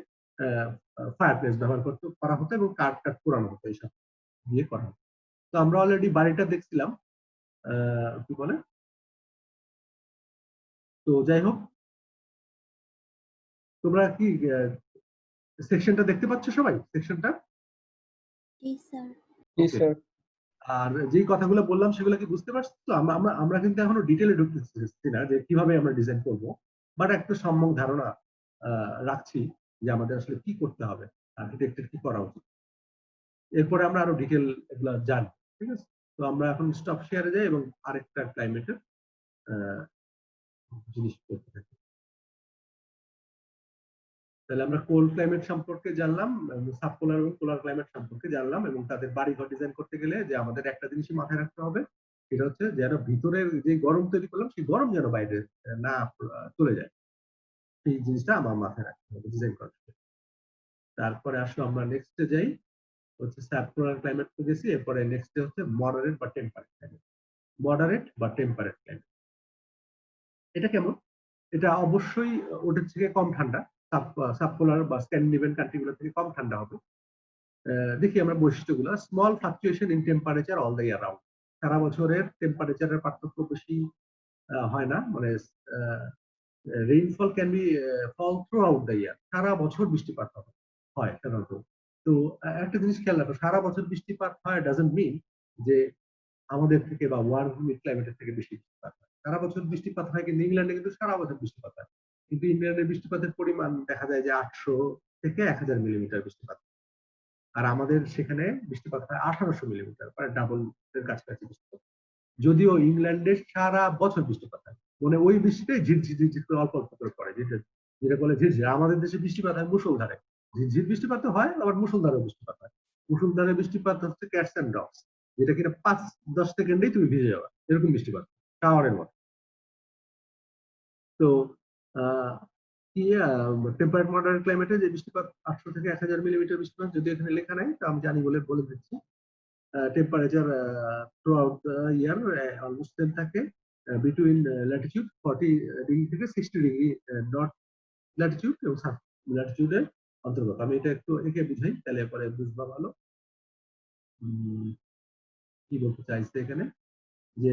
ফায়ার প্লেস ব্যবহার করা হতো এবং কাঠ টাঠ পোড়ানো হতো, এইসব দিয়ে করা হতো। তো আমরা অলরেডি বাড়িটা দেখছিলাম, কি বলে। তো যাই হোক, তোমরা কি সেকশনটা দেখতে পাচ্ছ সবাই? সেকশনটা জি স্যার। জি ওকে। স্যার। আর যেই কথাগুলো বললাম সেগুলো কি বুঝতে পারছো তো? আমরা কিন্তু এখনো ডিটেইলে ঢুকতেছি না যে কিভাবে আমরা ডিজাইন করব, বাট একটা সম্যক ধারণা রাখছি যে আমাদের আসলে কি করতে হবে, আর্কিটেক্টের কি করা উচিত। এরপরে আমরা আরো ডিটেইল এগুলা জানবো, ঠিক আছে? তো আমরা এখন স্টপ শেয়ারে যাই এবং আরেকটা ক্লাইমেটের জিনিস করতে থাকি। তাহলে আমরা কোল্ড ক্লাইমেট সম্পর্কে জানলাম, সাবপোলার এবং পোলার ক্লাইমেট সম্পর্কে জানলাম, এবং তাদের বাড়িঘর ডিজাইন করতে গেলে যে আমাদের একটা জিনিসই মাথায় রাখতে হবে, সেটা হচ্ছে যেন ভিতরের যে গরম তৈরি করলাম সেই গরম যেন বাইরে না চলে যায়, সেই জিনিসটা আমার মাথায় রাখতে হবে ডিজাইন করার সময়। তারপরে আসলে আমরা নেক্সটে যাই, হচ্ছে সাবপোলার ক্লাইমেট তো গেছি, এরপরে নেক্সটে হচ্ছে মডারেট বা টেম্পারেট ক্লাইমেট। মডারেট বা টেম্পারেট ক্লাইমেট এটা কেমন? এটা অবশ্যই ওটার থেকে কম ঠান্ডা, সাবপোলার বা স্ক্যান্ডিনেভিয়ান কান্ট্রিগুলো থেকে কম ঠান্ডা হবে। দেখি আমরা বৈশিষ্ট্যগুলো, small fluctuation in temperature all the year round. সারা বছরের টেম্পারেচারের পার্থক্য বেশি হয় না, মানে rainfall can be fall throughout the year, সারা বছর বৃষ্টিপাত হয় সাধারণত। তো একটা জিনিস খেয়াল রাখো, সারা বছর বৃষ্টিপাত হয় ডাজন্ট মিন যে আমাদের থেকে বা ওয়ার্ল্ড ক্লাইমেটের থেকে বেশি বৃষ্টিপাত হয়। সারা বছর বৃষ্টিপাত হয়, কিন্তু ইংল্যান্ডে কিন্তু সারা বছর বৃষ্টিপাত হয়। কিন্তু ইংল্যান্ডের বৃষ্টিপাতের পরিমাণ দেখা যায় যে 800 থেকে 1000 মিলিমিটার বৃষ্টিপাত, আর আমাদের সেখানে বৃষ্টিপাত হয় 1800 মিলিমিটার, প্রায় ডাবল এর কাছাকাছি বৃষ্টিপাত। যদিও ইংল্যান্ডে সারা বছর বৃষ্টিপাত হয়, মানে ওই বৃষ্টিটাই ঝিরঝির ঝিরঝির করে অল্প অল্প করে পড়ে, যেটা বলে ঝিরঝির। আমাদের দেশে বৃষ্টিপাত হয় মুষলধারে, ঝিরঝির বৃষ্টিপাত হয়, আবার মুষলধারে বৃষ্টিপাত হয়। মুষলধারে বৃষ্টিপাত হচ্ছে ক্যাটস এন্ড ডগস, যেটা কিনা 5-10 সেকেন্ডেই তুমি ভিজে যাবে, এরকম বৃষ্টিপাত শাওয়ারের মতো। তো টেম্পারেট মডারেট ক্লাইমেটে যে বৃষ্টিপাত 800 থেকে 1000 মিলিমিটার বৃষ্টিপাত, যদি এখানে লেখা নাই তো আমি জানি বলে দিচ্ছি। Temperature throughout the year almost same থাকে, বিটুইন ল্যাটিটিউড 40 ডিগ্রি থেকে 60 ডিগ্রি নর্থ ল্যাটিটিউড এবং সাউথ ল্যাটিটিউডের অন্তর্গত। আমি এটা একটু এঁকে বুঝাই, তাহলে পরে বুঝবা ভালো। কি বলতে চাইছে এখানে, যে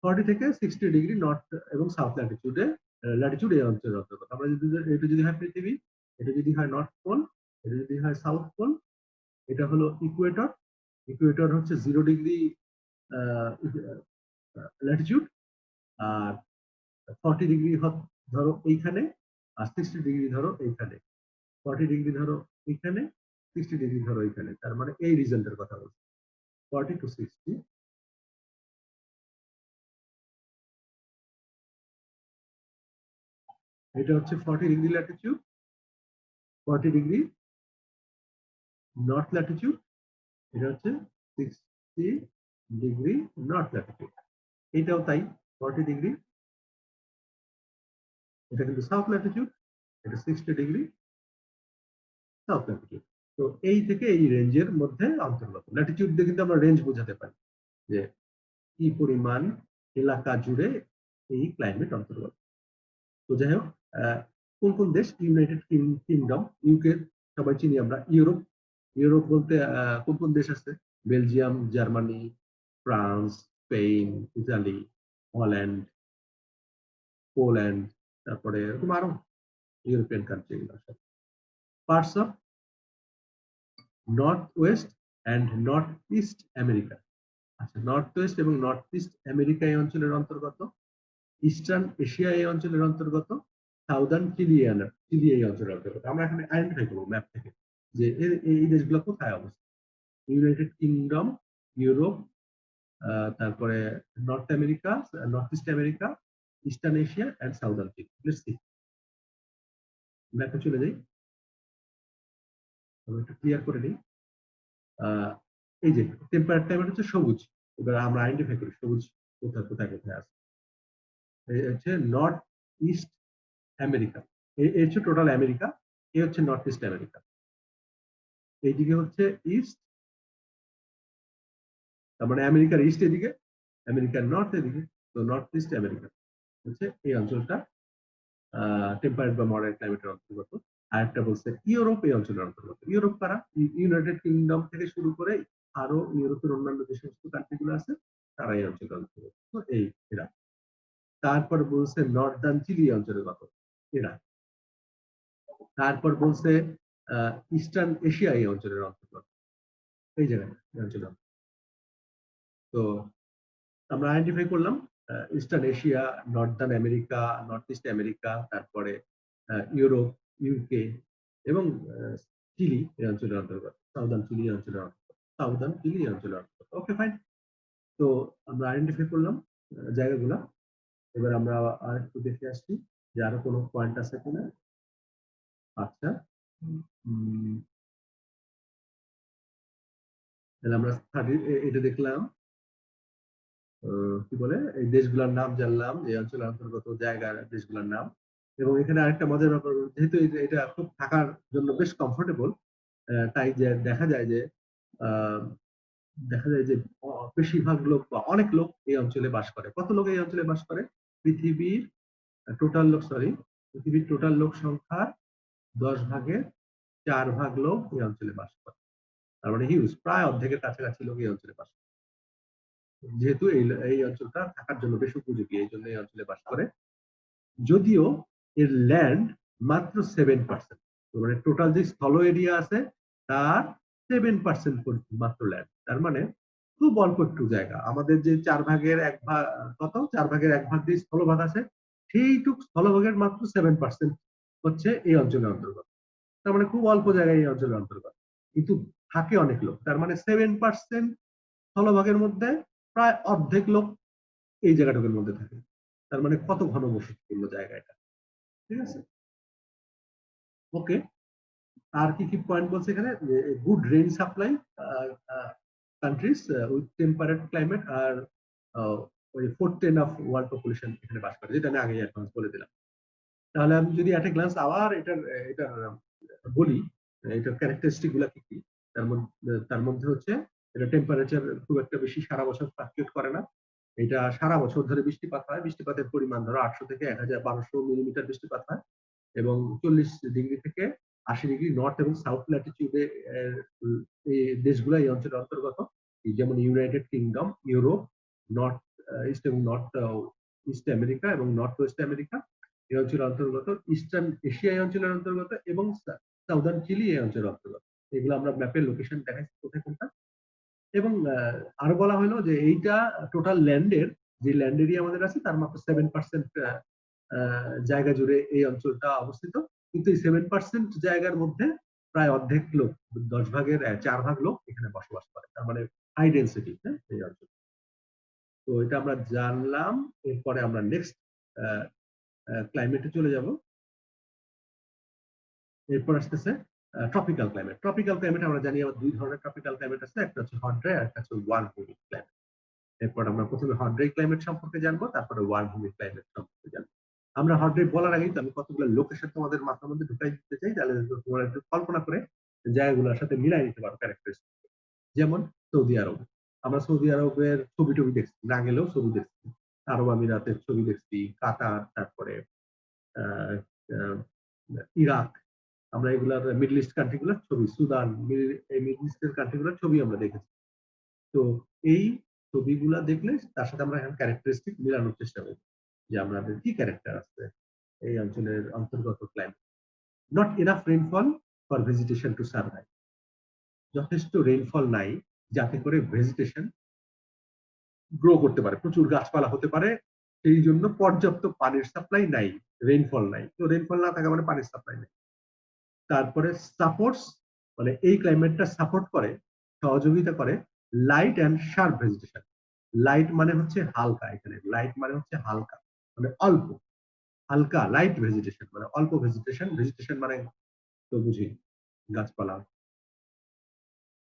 40 থেকে 60 ডিগ্রি নর্থ এবং সাউথ ল্যাটিটিউড এই অঞ্চলের অন্তর্গত। আমরা যদি এটা যদি হয় পৃথিবী, এটা যদি হয় নর্থ পোল, এটা যদি হয় সাউথ পোল, এটা হলো ইকুয়েটর। ইকুয়েটর হচ্ছে 0 ডিগ্রি ল্যাটিটিউড, আর 40 ডিগ্রি ধরো এইখানে, আর 60 ডিগ্রি ধরো এইখানে। 40 ডিগ্রি ধরো এইখানে, 60 ডিগ্রি ধরো এইখানে, তার মানে এই রিজনটার কথা বলছি, 40 to 60। এটা হচ্ছে 40 degree Latitude, 40 degree north Latitude, এটা হচ্ছে 60 ডিগ্রি নর্থ ল্যাটিটিউড। এটাও তাই, 40 ডিগ্রি, এটা কিন্তু সাউথ ল্যাটিটিউড, এটা 60 ডিগ্রি সাউথ ল্যাটিটিউড। তো এই থেকে এই রেঞ্জের মধ্যে অন্তর্গত। ল্যাটিটিউড দিয়ে কিন্তু আমরা রেঞ্জ বোঝাতে পারি যে কি পরিমাণ এলাকা জুড়ে এই ক্লাইমেট অন্তর্গত। তো যাই হোক, কোন কোন দেশ? ইউনাইটেড কিংডম, ইউকে সবাই চিনি আমরা। ইউরোপ, ইউরোপ বলতে কোন কোন দেশ আছে? Belgium, Germany, France, Spain, Italy, Holland, Poland, তারপরে এরকম আরো ইউরোপিয়ান কান্ট্রি গুলো আছে। Parts of north west and north east America. আচ্ছা, নর্থ ওয়েস্ট এবং নর্থ ইস্ট আমেরিকা এই অঞ্চলের অন্তর্গত। ইস্টার্ন এশিয়া এই অঞ্চলের অন্তর্গত। সাউদার্ন চিলি এই অঞ্চলের অন্তর্গত। আমরা এখানে আইডেন্টিফাই করবো ম্যাপ থেকে যে এই দেশগুলো কোথায় অবস্থিত। ইউনাইটেড কিংডম, ইউরোপ, তারপরে north America, north east America, eastern Asia and southern Chile. Let's see, ম্যাপে চলে যাই, আমি একটু ক্লিয়ার করে নিই। এই যে টেম্পারেট ক্লাইমেট হচ্ছে সবুজ, এবার আমরা আইডেন্টিফাই করি সবুজ কোথায় কোথায় কোথায় আছে। এই হচ্ছে নর্থ ইস্ট আমেরিকা, এই হচ্ছে টোটাল আমেরিকা, এই হচ্ছে নর্থ ইস্ট আমেরিকা। এইদিকে হচ্ছে ইস্ট, তার মানে আমেরিকার ইস্ট এদিকে, আমেরিকার নর্থ এদিকে। তো নর্থ ইস্ট আমেরিকা হচ্ছে এই অঞ্চলটা টেম্পারেট বা মডারেট ক্লাইমেটের অন্তর্গত। আর একটা বলছে ইউরোপ এই অঞ্চলের অন্তর্গত। ইউরোপ কারা? ইউনাইটেড কিংডম থেকে শুরু করে আরো ইউরোপের অন্যান্য যে সমস্ত কান্ট্রি গুলো আছে তারা এই অঞ্চলের অন্তর্গত। তো এই এরা। তারপর বলছে নর্দার্ন চিলি অঞ্চলের কত, এরা। তারপর বলছে ইস্টার্ন এশিয়া এই অঞ্চলের অন্তর্গত, এই জায়গায় এই অঞ্চলের। তো আমরা আইডেন্টিফাই করলাম eastern Asia, Northern America, north east America, তারপরে ইউরোপ, ইউকে এবং চিলি এই অঞ্চলের অন্তর্গত, সাউদার্ন চিলি এই অঞ্চলের অন্তর্গত, সাউদার্ন চিলি এই অঞ্চলের অন্তর্গত। Okay fine. তো আমরা আইডেন্টিফাই করলাম জায়গাগুলা। এবার আমরা আর একটু দেখে আসছি যে আরো কোনো পয়েন্ট আছে কিনা। আচ্ছা, তাহলে আমরা এটা দেখলাম, কি বলে এই দেশগুলোর নাম জানলাম, এই অঞ্চলের অন্তর্গত জায়গার দেশগুলোর নাম। এবং এখানে আরেকটা মজার ব্যাপার, যেহেতু এটা খুব থাকার জন্য বেশ কমফোর্টেবল, তাই যে দেখা যায় যে আহ, বেশিরভাগ লোক বা অনেক লোক এই অঞ্চলে বাস করে। কত লোক এই অঞ্চলে বাস করে? পৃথিবীর টোটাল লোক সংখ্যার 10 ভাগের 4 ভাগ লোক এই অঞ্চলে বাস করে। তার মানে হিউজ, প্রায় অর্ধেকের কাছাকাছি লোক এই অঞ্চলে বাস করে। যেহেতু এই অঞ্চলটা থাকার জন্য বেশ উপযোগী, এই জন্য এই অঞ্চলে বাস করে। যদিও এর ল্যান্ড মাত্র 7%, মানে টোটাল যে স্থল এরিয়া আছে তার 7% মাত্র ল্যান্ড। তার মানে খুব অল্প একটু জায়গা। আমাদের যে 4 ভাগের 1 ভাগ, কত 4 ভাগের 1 ভাগ যে স্থলভাগ আছে, সেইটুক স্থলভাগের মাত্র 7% হচ্ছে এই অঞ্চলের অন্তর্গত। তার মানে খুব অল্প জায়গায় এই অঞ্চলের অন্তর্গত, কিন্তু থাকে অনেক লোক। তার মানে 7% স্থলভাগের মধ্যে প্রায় অর্ধেক লোক এই জায়গাটুকুর মধ্যে থাকে। তার মানে কত ঘনবসতিপূর্ণ জায়গা এটা। ঠিক আছে, ওকে। আর কি কি পয়েন্ট বলছে এখানে? Good rain supply countries with temperate climate আর ওই 4/10 অফ ওয়ার্ল্ড পপুলেশন এখানে বাস করে, যেটা আমি আগে অ্যাডভান্স বলে দিলাম। তাহলে আমি যদি একটা গ্লান্স আবার এটার বলি, এটার ক্যারেক্টারিস্টিক গুলা কি কি। তার মধ্যে হচ্ছে এটা টেম্পারেচার খুব একটা বেশি সারা বছর ফ্লাকচুয়েট করে না। এটা সারা বছর ধরে বৃষ্টিপাত হয়। বৃষ্টিপাতের পরিমাণ ধরো 800 থেকে 1200 মিলিমিটার বৃষ্টিপাত হয়। এবং 40 ডিগ্রি থেকে 80 ডিগ্রি নর্থ এবং সাউথ ল্যাটিটিউডে এই দেশগুলো এই অঞ্চলের অন্তর্গত, যেমন United Kingdom, Europe, north east এবং নর্থ ইস্ট আমেরিকা এবং নর্থ ওয়েস্ট আমেরিকা এই অঞ্চলের অন্তর্গত, ইস্টার্ন এশিয়া এই অঞ্চলের অন্তর্গত এবং সাউদার্ন চিলি এই অঞ্চলের অন্তর্গত। এগুলো আমরা ম্যাপের লোকেশন দেখাচ্ছি কোথায় কোনটা। এবং আরো বলা হলো যে এইটা টোটাল ল্যান্ডের, যে ল্যান্ড এরিয়া আমাদের আছে তার মাত্র 7% জায়গা জুড়ে এই অঞ্চলটা অবস্থিত। কিন্তু এই 7% জায়গার মধ্যে প্রায় অর্ধেক লোক, 10 ভাগের 4 ভাগ লোক এখানে বসবাস করে। তার মানে হাই ডেন্সিটি এই অঞ্চল। তো এটা আমরা জানলাম। এরপরে আমরা নেক্সট ক্লাইমেটে চলে যাব। এরপর আসতেছে ট্রপিক্যাল ক্লাইমেট। ট্রপিক্যাল ক্লাইমেট আমরা জানি আমার 2 ধরনের ট্রপিক্যাল ক্লাইমেট আছে, একটা হচ্ছে হট ড্রাই আর একটা হচ্ছে ওয়ার্ম হিউমিড ক্লাইমেট। এরপর আমরা প্রথমে হট ড্রাই ক্লাইমেট সম্পর্কে জানবো, তারপরে ওয়ার্ম হিউমিড ক্লাইমেট সম্পর্কে জানবো। আমরা হট ড্রাই বলার আগেই তো আমি কতগুলো লোকেশন তোমাদের মাথার মধ্যে ঢুকাই দিতে চাই, তাহলে তোমরা একটু কল্পনা করে জায়গাগুলোর সাথে মিলাই নিতে পারো ক্যারেক্টারিস্টিক। যেমন সৌদি আরব, আমরা সৌদি আরবের ছবি টবি দেখছি, না গেলেও ছবি দেখছি। আরব আমিরাতের ছবি দেখছি, কাতার, তারপরে ইরাক, আমরা এগুলার মিডল ইস্ট কান্ট্রিগুলোর ছবি, সুদান, এই মিডল ইস্টের কান্ট্রিগুলোর ছবি আমরা দেখেছি। তো এই ছবিগুলা দেখলে তার সাথে আমরা এখন ক্যারেক্টারিস্টিক মিলানোর চেষ্টা করব যে আমাদের কি ক্যারেক্টার আছে এই অঞ্চলের অন্তর্গত climate. Not enough rainfall for vegetation to survive, যথেষ্ট রেইনফল নাই যাতে করে ভেজিটেশন গ্রো করতে পারে, প্রচুর গাছপালা হতে পারে। সেই জন্য পর্যাপ্ত পানির সাপ্লাই নাই, রেইনফল নাই। তো রেইনফল না থাকা মানে পানির সাপ্লাই নাই। তারপরে সাপোর্টস, মানে এই ক্লাইমেটটা সাপোর্ট করে, সহযোগিতা করে light and sharp vegetation. Light মানে হচ্ছে হালকা, এখানে লাইট মানে হচ্ছে হালকা, মানে অল্প হালকা, লাইট ভেজিটেশন মানে অল্প ভেজিটেশন। ভেজিটেশন মানে তো বুঝি গাছপালা।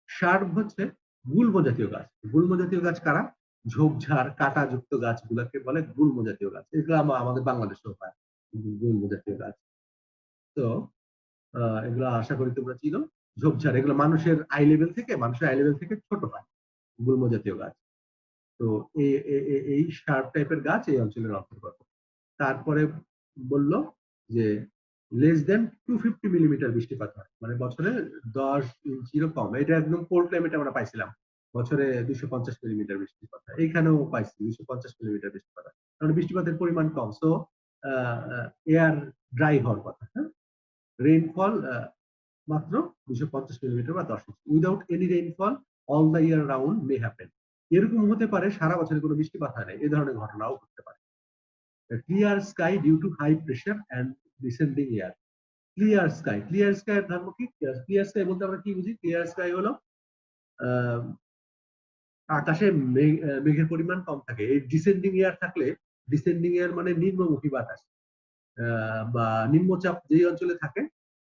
শার্প হচ্ছে গুল্ম জাতীয় গাছ। গুল্ম জাতীয় গাছ কারা? ঝোপঝাড় কাঁটাযুক্ত গাছগুলোকে বলে গুল্ম জাতীয় গাছ। এগুলো আমাদের বাংলাদেশেও পায় গুল্ম জাতীয় গাছ। তো এগুলো আশা করি তোমরা চিনো। ঝোপঝাড় এগুলো মানুষের আই লেভেল থেকে ছোট হয়, গুল্ম জাতীয় গাছ। তো এই শার্প টাইপের গাছ এই অঞ্চলের অন্তর্গত। তারপরে বলল যে লেস দেন 250 মিলিমিটার বৃষ্টিপাত হয়, মানে বছরে 10 ইঞ্চিরও কম। এটা একদম কোল্ড ক্লাইমেটে আমরা পাইছিলাম, বছরে 250 মিলিমিটার বৃষ্টিপাত হয়। এইখানেও পাইছি 250 মিলিমিটার বৃষ্টিপাত হয়, কারণ বৃষ্টিপাতের পরিমাণ কম। সো এয়ার ড্রাই হওয়ার কথা। হ্যাঁ, রেইনফল মাত্র 250 মিলিমিটার বা 10 inch. Without any rainfall all the year round may happen. এরকম হতে পারে সারা বছরে কোনো বৃষ্টিপাত হয় না, এই ধরনের ঘটনাও ঘটতে পারে। Clear sky due to high pressure and descending air. Clear sky, clear sky এর ধর্ম কি? ক্লিয়ার স্কাই বলতে আমরা কি বুঝি? ক্লিয়ার স্কাই হলো আহ, আকাশে মেঘের পরিমাণ কম থাকে। এই ডিসেন্ডিং এয়ার থাকলে, ডিসেন্ডিং এয়ার মানে নিম্নমুখী বাতাস বা নিম্নচাপ যেই অঞ্চলে থাকে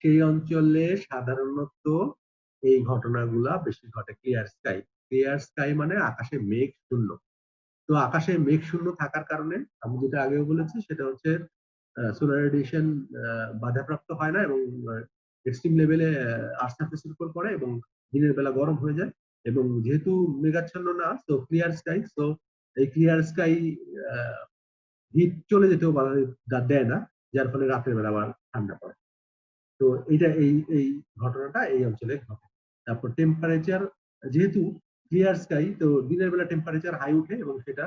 সেই অঞ্চলে সাধারণত এই ঘটনাগুলা বেশি ঘটে। ক্লিয়ার স্কাই, ক্লিয়ার স্কাই মানে আকাশে মেঘ শূন্য। তো আকাশে মেঘ শূন্য থাকার কারণে আমি যেটা আগেও বলেছি সেটা হচ্ছে সোলার রেডিয়েশন বাধাপ্রাপ্ত হয় না এবং এক্সট্রিম লেভেলে আর্থ সারফেসের উপর পড়ে এবং দিনের বেলা গরম হয়ে যায়। এবং যেহেতু মেঘাচ্ছন্ন না, তো ক্লিয়ার স্কাই, তো এই ক্লিয়ার স্কাই হিট চলে যেতেও বাধা দেয় না, যার ফলে রাতের বেলা আবার ঠান্ডা পড়ে। তো এইটা এই ঘটনাটা এই অঞ্চলে ঘটে। তারপর টেম্পারেচার, যেহেতু ক্লিয়ার স্কাই, তো দিনের বেলা টেম্পারেচার হাই উঠে এবং সেটা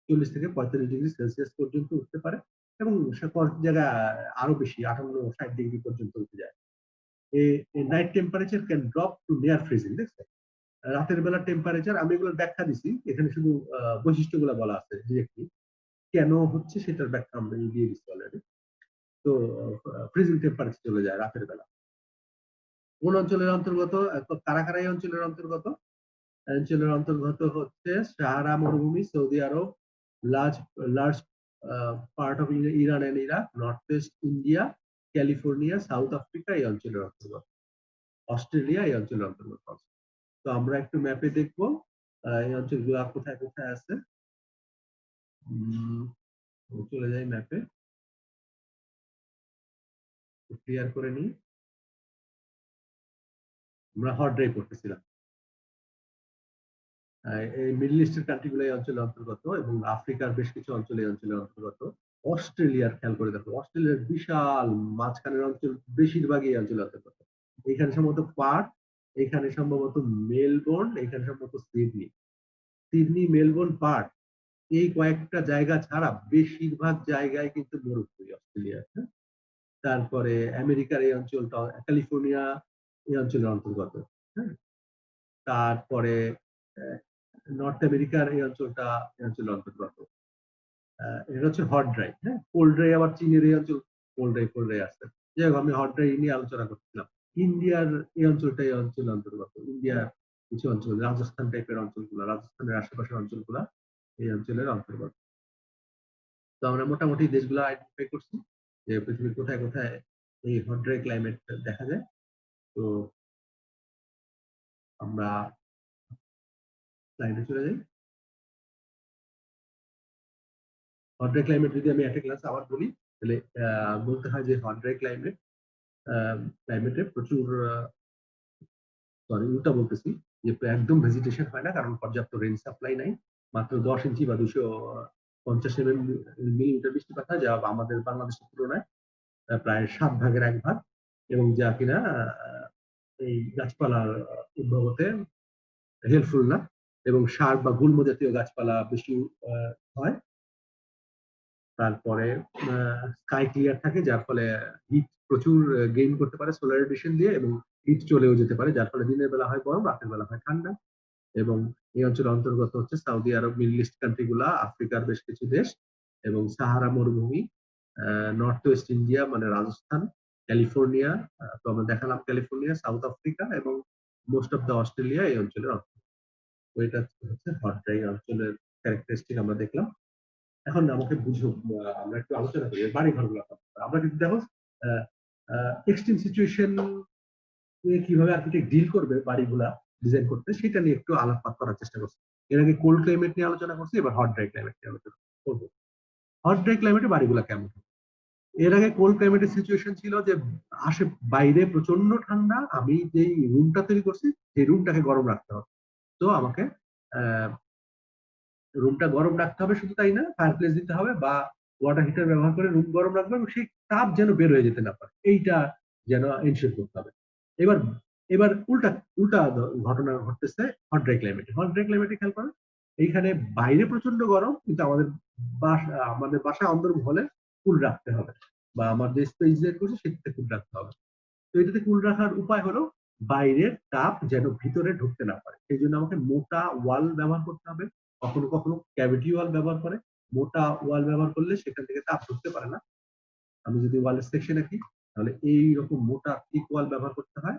40 থেকে 45 ডিগ্রি সেলসিয়াস পর্যন্ত উঠতে পারে এবং জায়গায় আরো বেশি 58-60 ডিগ্রি পর্যন্ত উঠে যায়। Night temperature can drop to near freezing. দেখছেন, রাতের বেলা টেম্পারেচার, আমি এগুলোর ব্যাখ্যা দিছি, এখানে শুধু বৈশিষ্ট্যগুলো বলা আছে যে কেন হচ্ছে সেটার ব্যাখ্যা আমরা দিয়ে দিচ্ছি অলরেডি। তো ফ্রিজিং টেম্পারেচার চলে যায় রাতের বেলা। কোন অঞ্চলের অন্তর্গত? কারা কারা এই অঞ্চলের অন্তর্গত? অঞ্চলের অন্তর্গত হচ্ছে সাহারা মরুভূমি, Saudi Arab, large large part of Iran and Iraq, north west India, California, South Africa এই অঞ্চলের অন্তর্গত। অস্ট্রেলিয়া এই অঞ্চলের অন্তর্গত। তো আমরা একটু ম্যাপে দেখবো এই অঞ্চলগুলো কোথায় কোথায় আছে। চলে যাই ম্যাপে, ক্লিয়ার করে নিই। আমরা হট ড্রাইভ করতেছিলাম। এই মিডল ইস্টের কান্ট্রিগুলো এই অঞ্চলের অন্তর্গত এবং আফ্রিকার বেশ কিছু অঞ্চল এই অঞ্চলের অন্তর্গত। অস্ট্রেলিয়ার খেয়াল করে দেখো, অস্ট্রেলিয়ার বিশাল মাঝখানের অঞ্চল বেশিরভাগই এই অঞ্চলের অন্তর্গত। এখানে সম্ভবত পার্থ, এখানে সম্ভবত মেলবোর্ন, এখানে সম্ভবত সিডনি। সিডনি, মেলবোর্ন, পার্থ এই কয়েকটা জায়গা ছাড়া বেশিরভাগ জায়গায় কিন্তু মরুভূমি অস্ট্রেলিয়াতে। তারপরে আমেরিকার এই অঞ্চলটা, ক্যালিফোর্নিয়া এই অঞ্চলের অন্তর্গত। হ্যাঁ, তারপরে নর্থ আমেরিকার এই অঞ্চলটা এই অঞ্চলের অন্তর্গত। এটা হচ্ছে হট ড্রাই। হ্যাঁ, কোল্ড ড্রাই আবার চীনের এই অঞ্চল, কোল্ড ড্রাই আছে। যাই হোক, আমি হট ড্রাই নিয়ে আলোচনা করছিলাম। ইন্ডিয়ার এই অঞ্চলটা এই অঞ্চলের অন্তর্গত। ইন্ডিয়ার কিছু অঞ্চল, রাজস্থান টাইপের অঞ্চলগুলো, রাজস্থানের আশেপাশের অঞ্চলগুলো এই অঞ্চলের অন্তর্গত। তো আমরা মোটামুটি দেশগুলো আইডেন্টিফাই করছি যে পৃথিবীর কোথায় কোথায় এই হট ড্রাই ক্লাইমেট দেখা যায়। তো আমরা স্লাইডে চলে যাই। হট ড্রাই ক্লাইমেট যদি আমি একটা ক্লাস আবার বলি, তাহলে বলতে হয় যে হট ড্রাই ক্লাইমেটে প্রচুর, সরি উল্টা বলতেছি, যে একদম ভেজিটেশন হয় না, কারণ পর্যাপ্ত রেন সাপ্লাই নাই। মাত্র 10 ইঞ্চি বা 250 মিলিমিটার বৃষ্টিপাত হয়, যা আমাদের বাংলাদেশের তুলনায় প্রায় 7 ভাগের 1 ভাগ, এবং যা কিনা এই গাছপালার উদ্ভবতে হেল্পফুল না, এবং সার বা গুল্ম জাতীয় গাছপালা বেশি হয়। তারপরে স্কাই ক্লিয়ার থাকে, যার ফলে হিট প্রচুর গেইন করতে পারে সোলার রেডিয়েশন দিয়ে, এবং হিট চলেও যেতে পারে, যার ফলে দিনের বেলা হয় গরম, রাতের বেলা হয় ঠান্ডা। এবং এই অঞ্চলের অন্তর্গত হচ্ছে সৌদি আরব, মিডল ইস্ট কান্ট্রি গুলা, আফ্রিকার বেশ কিছু দেশ, এবং সাহারা মরুভূমি, নর্থ ওয়েস্ট ইন্ডিয়া মানে রাজস্থান, ক্যালিফোর্নিয়া, তো আমরা দেখালাম ক্যালিফোর্নিয়া, সাউথ আফ্রিকা এবং মোস্ট অফ দ্য অস্ট্রেলিয়া এই অঞ্চলের অন্তর্গত। তো এটা হচ্ছে হট ড্রাই অঞ্চলের ক্যারেক্টারিস্টিক আমরা দেখলাম। এখন আমাকে বুঝো, আমরা একটু আলোচনা করি বাড়ি ঘরগুলো। আমরা কিন্তু দেখো এক্সট্রিম সিচুয়েশন নিয়ে কিভাবে আর্কিটেক্ট ডিল করবে বাড়িগুলা ডিজাইন করতে, সেটা নিয়ে একটু আলোকপাত করার চেষ্টা করছি। এর আগে কোল্ড ক্লাইমেট নিয়ে আলোচনা করছি, এবার হট ড্রাই ক্লাইমেট নিয়ে আলোচনা করবো। হট ড্রাই ক্লাইমেটে বাড়িগুলা কেমন? এর আগে কোল্ড ক্লাইমেটের সিচুয়েশন ছিল যে বাইরে প্রচন্ড ঠান্ডা, আমি যেই রুমটা তৈরি করছি সেই রুমটাকে গরম রাখতে হবে। তো আমাকে রুমটা গরম রাখতে হবে, শুধু তাই না, ফায়ার প্লেস দিতে হবে বা ওয়াটার হিটার ব্যবহার করে রুম গরম রাখবে এবং সেই তাপ যেন বের হয়ে যেতে না পারে, এইটা যেন এনশিওর করতে হবে। এবার এবার উল্টা উল্টা ঘটনা ঘটতেছে হট ড্রাই ক্লাইমেটে। হট ড্রাই ক্লাইমেটে খেয়াল করেন, এইখানে বাইরে প্রচন্ড গরম, কিন্তু আমাদের বাসা অন্দর হলে কুল রাখতে হবে, বা আমার যে স্পেস ডিজাইন করছে সেটাতে কুল রাখতে হবে। এটাতে কুল রাখার উপায় হলো বাইরের তাপ যেন ভিতরে ঢুকতে না পারে। এই জন্য আমাকে মোটা ওয়াল ব্যবহার করতে হবে। কখনো কখনো ক্যাভিটি ওয়াল ব্যবহার করে। মোটা ওয়াল ব্যবহার করলে সেখান থেকে তাপ ঢুকতে পারে না। আমি যদি ওয়ালের সেকশন আঁকি তাহলে এইরকম মোটা থিক ওয়াল ব্যবহার করতে হয়।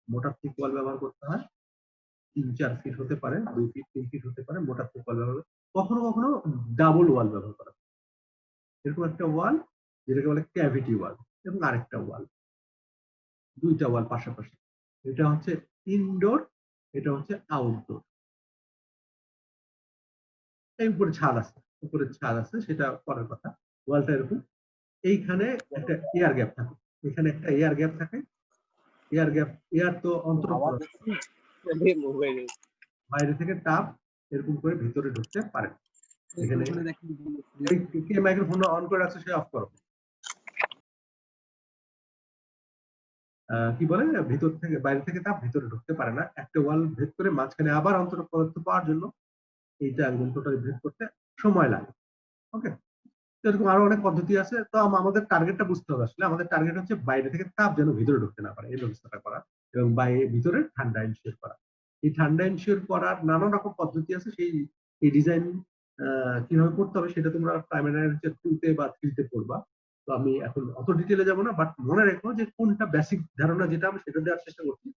মোটা থিক ওয়াল ব্যবহার করতে হয়। ৩-৪ ফিট হতে পারে, ২ ফিট ৩ ফিট হতে পারে মোটা থিক ওয়াল ব্যবহার করে। কখনো কখনো ডাবল ওয়াল ব্যবহার করা হয়। এরকম একটা ওয়াল যেটাকে বলে ক্যাভিটি ওয়াল এবং আরেকটা ওয়াল, ২টা ওয়াল পাশাপাশি। এটা হচ্ছে ইনডোর, এটা হচ্ছে আউটডোর। এই উপরে ছাদ আছে, উপরে ছাদ আছে সেটা পরের কথা। ওয়ালটা এরকম, এইখানে একটা এয়ার গ্যাপ থাকে, এখানে একটা এয়ার গ্যাপ থাকে। এয়ার গ্যাপ, এয়ার তো অন্তর বাইরে থেকে তাপ এরকম করে ভিতরে ঢুকতে পারে। এখানে কে মাইক্রোফোন অন করে রাখছে সে অফ করো। কি বলে ভিতর থেকে বাইরে থেকে তাপ ভিতরে ঢুকতে পারে না। একটা ওয়াল ভেদ করে মাঝখানে আবার অন্তর পদার্থ পাওয়ার জন্য এইটা একদম টোটালি ভেদ করতে সময় লাগে। ওকে, এরকম আরো অনেক পদ্ধতি আছে। তো আমাদের টার্গেটটা বুঝতে হবে। আসলে আমাদের টার্গেট হচ্ছে বাইরে থেকে তাপ যেন ভিতরে ঢুকতে না পারে এই ব্যবস্থাটা করা এবং ভিতরে ঠান্ডা এনশিওর করা। এই ঠান্ডা এনশিওর করার নানান রকম পদ্ধতি আছে। এই ডিজাইন কিভাবে করতে হবে সেটা তোমরা প্রাইমারি 2 তে বা 3 তে পড়বা। তো আমি এখন অত ডিটেইলে যাব না, বাট মনে রেখো যে কোনটা বেসিক ধারণা যেটা আমি সেটা দেওয়ার চেষ্টা করছি।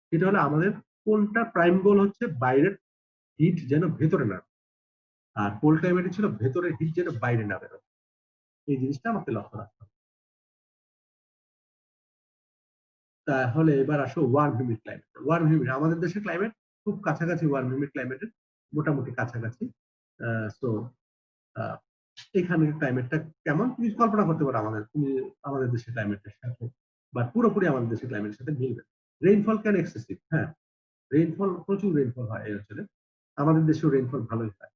সেটা হলো আমাদের কোনটা প্রাইম গোল হচ্ছে বাইরের হিট যেন ভেতরে না, আর কোল্ড ক্লাইমেটে ছিল ভেতরের হিট যেন বাইরে না বেরোয়। এই জিনিসটা আমাকে লক্ষ্য রাখতে হবে। তাহলে এবার আসো warm humid climate. Warm humid আমাদের দেশের ক্লাইমেট খুব কাছাকাছি ওয়ার্ম হিউমিড ক্লাইমেটের, মোটামুটি কাছাকাছি। সো এখানে ক্লাইমেটটা কেমন তুমি কল্পনা করতে পারো তুমি আমাদের দেশের ক্লাইমেটের সাথে, বা পুরোপুরি আমাদের দেশের ক্লাইমেটের সাথে মিলবে। রেইনফল ক্যান এক্সেসিভ, হ্যাঁ রেইনফল, প্রচুর রেইনফল হয় এই অঞ্চলে। আমাদের দেশেও রেইনফল ভালোই হয়।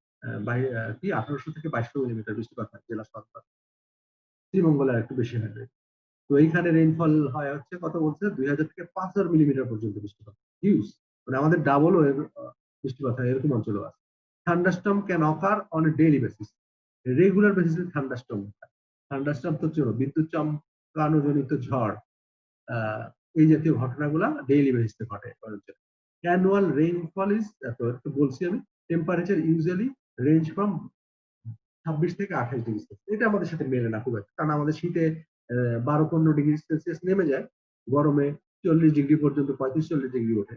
1800 থেকে 2200 মিলিমিটার বৃষ্টিপাত হয় জেলা শতকরা। শ্রীমঙ্গলে একটু বেশি হয়। তো এইখানে রেইনফল হয় হচ্ছে কত বলছে 2000 থেকে 5000 মিলিমিটার পর্যন্ত বৃষ্টিপাত, হিউজ। মানে আমাদের ডাবল এর বৃষ্টিপাত হয় এরকম অঞ্চলও আছে। Thunderstorm can ochre on a daily basis, regular বেসিসে থান্ডারস্টর্ম। থান্ডারস্টর্ম তো ছিল বিদ্যুৎ চমকানোজনিত ঝড়, এই জাতীয় ঘটনাগুলা ডেইলি বেসিসে ঘটে অঞ্চলে। অ্যানুয়াল রেইনফল ইজ, বলছি আমি, টেম্পারেচার ইউজুয়ালি রেঞ্জ ফ্রম 26 থেকে 28 ডিগ্রি সেলসিয়াস। এটা আমাদের সাথে মেলে না খুব একটা, কারণ আমাদের শীতে 12-15 ডিগ্রি সেলসিয়াস নেমে যায়, গরমে 40 ডিগ্রি পর্যন্ত 35-40 ডিগ্রি ওঠে।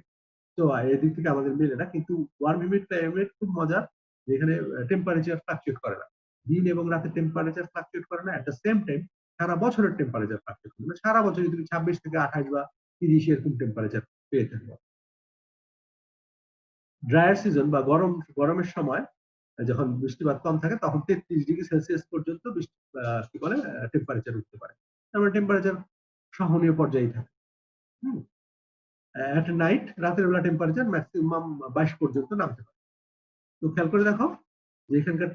তো এদিক থেকে আমাদের মেলে না। কিন্তু ওয়ার্ম হিউমিড ক্লাইমেট খুব মজার, যেখানে টেম্পারেচার ফ্লাকচুয়েট করে না, দিন এবং রাতের টেম্পারেচার ফ্লাকচুয়েট করে না। এট দ্য সেম টাইম সারা বছরের টেম্পারেচার ফ্লাকচুয়েট করে না। সারা বছরই তুমি 26 থেকে 28 বা 30 এরকম টেম্পারেচার পেয়ে থাকবে। ড্রায়ার সিজন বা গরমের সময় যখন বৃষ্টিপাত কম থাকে তখন 33 ডিগ্রি সেলসিয়াস পর্যন্ত কি বলে টেম্পারেচার উঠতে পারে। তারপরে টেম্পারেচার সহনীয় পর্যায়ে থাকে। এট নাইট, রাতের বেলা টেম্পারেচার ম্যাক্সিমাম 22 পর্যন্ত নামতে পারে। তো খেয়াল করে দেখো যে এখানকার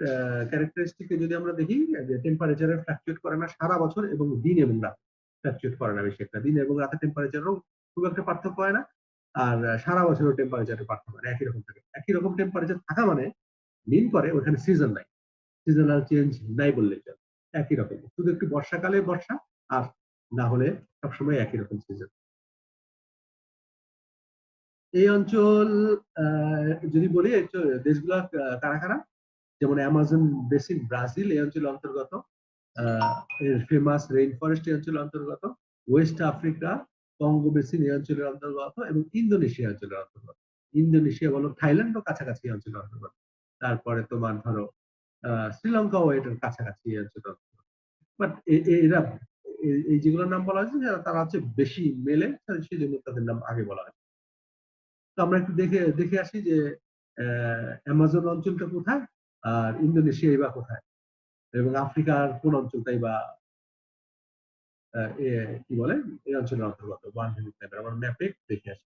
ক্যারেক্টারিস্টিক যদি আমরা দেখি যে টেম্পারেচারের ফ্লাকচুয়েট করে না সারা বছর, এবং দিন এবং রাত ফ্লাকচুয়েট করে না বেশি একটা। দিন এবং রাতের টেম্পারেচারও খুব একটা পার্থক্য হয় না, আর সারা বছরের টেম্পারেচারের পার্থক্য হয় না, একই রকম থাকে। একই রকম টেম্পারেচার থাকা মানে মিন করে ওখানে সিজন নাই, সিজনাল চেঞ্জ নাই বললেই চলে। একই রকম, শুধু একটু বর্ষাকালে বর্ষা, আর না হলে সবসময় একই রকম সিজন। এই অঞ্চল যদি বলি দেশগুলা কারা কারা, যেমন অ্যামাজন বেসিন ব্রাজিল এই অঞ্চলের অন্তর্গত, এর ফেমাস রেইন ফরেস্ট এই অঞ্চলের অন্তর্গত, ওয়েস্ট আফ্রিকা কঙ্গো বেসিন এই অঞ্চলের অন্তর্গত, এবং ইন্দোনেশিয়া অঞ্চলের অন্তর্গত। ইন্দোনেশিয়া বলো, থাইল্যান্ডও কাছাকাছি এই অঞ্চলের অন্তর্গত। তারপরে তোমার ধরো শ্রীলঙ্কাও এটার কাছাকাছি এই অঞ্চলের অন্তর্গত। বাট এরা এই যেগুলোর নাম বলা হয়েছে তারা হচ্ছে বেশি মেলে, সেই জন্য তাদের নাম আগে বলা হয়। তো আমরা একটু দেখে আসি যে অ্যামাজন অঞ্চলটা কোথায়, আর ইন্দোনেশিয়াই বা কোথায়, এবং আফ্রিকার কোন অঞ্চলটাই বা কি বলে এই অঞ্চলের অন্তর্গত। আমরা ম্যাপে দেখে আসি।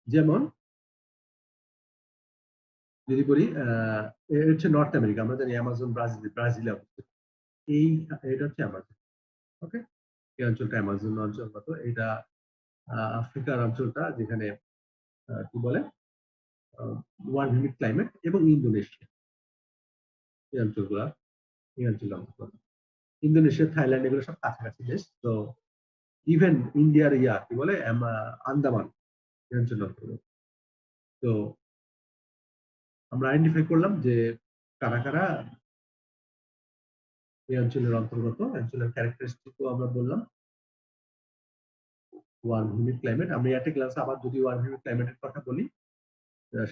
যেমন যদি বলি হচ্ছে নর্থ আমেরিকা, আমরা জানি অ্যামাজন ব্রাজিলে অবস্থিত। এটা হচ্ছে অ্যামাজন। ওকে, এই অঞ্চলটা অ্যামাজন অঞ্চলগত। এটা আফ্রিকার অঞ্চলটা যেখানে কি বলে ওয়ার্ম হিউমিড ক্লাইমেট, এবং ইন্দোনেশিয়া এই অঞ্চলগুলা এই অঞ্চলের অন্তর্গত। ইন্দোনেশিয়া, থাইল্যান্ড এগুলো সব কাছাকাছি দেশ। তো ইভেন ইন্ডিয়ার কি বলে আন্দামান এই অঞ্চলের অন্তর্গত। তো আমরা আইডেন্টিফাই করলাম যে কারা কারা এই অঞ্চলের অন্তর্গত। অঞ্চলের ক্যারেক্টারিস্টিকও আমরা বললাম। ওয়ার্ম হিউমিড ক্লাইমেট, আমি একটা ক্লাসে আবার যদি ওয়ার্ম হিউমিড ক্লাইমেটের কথা বলি,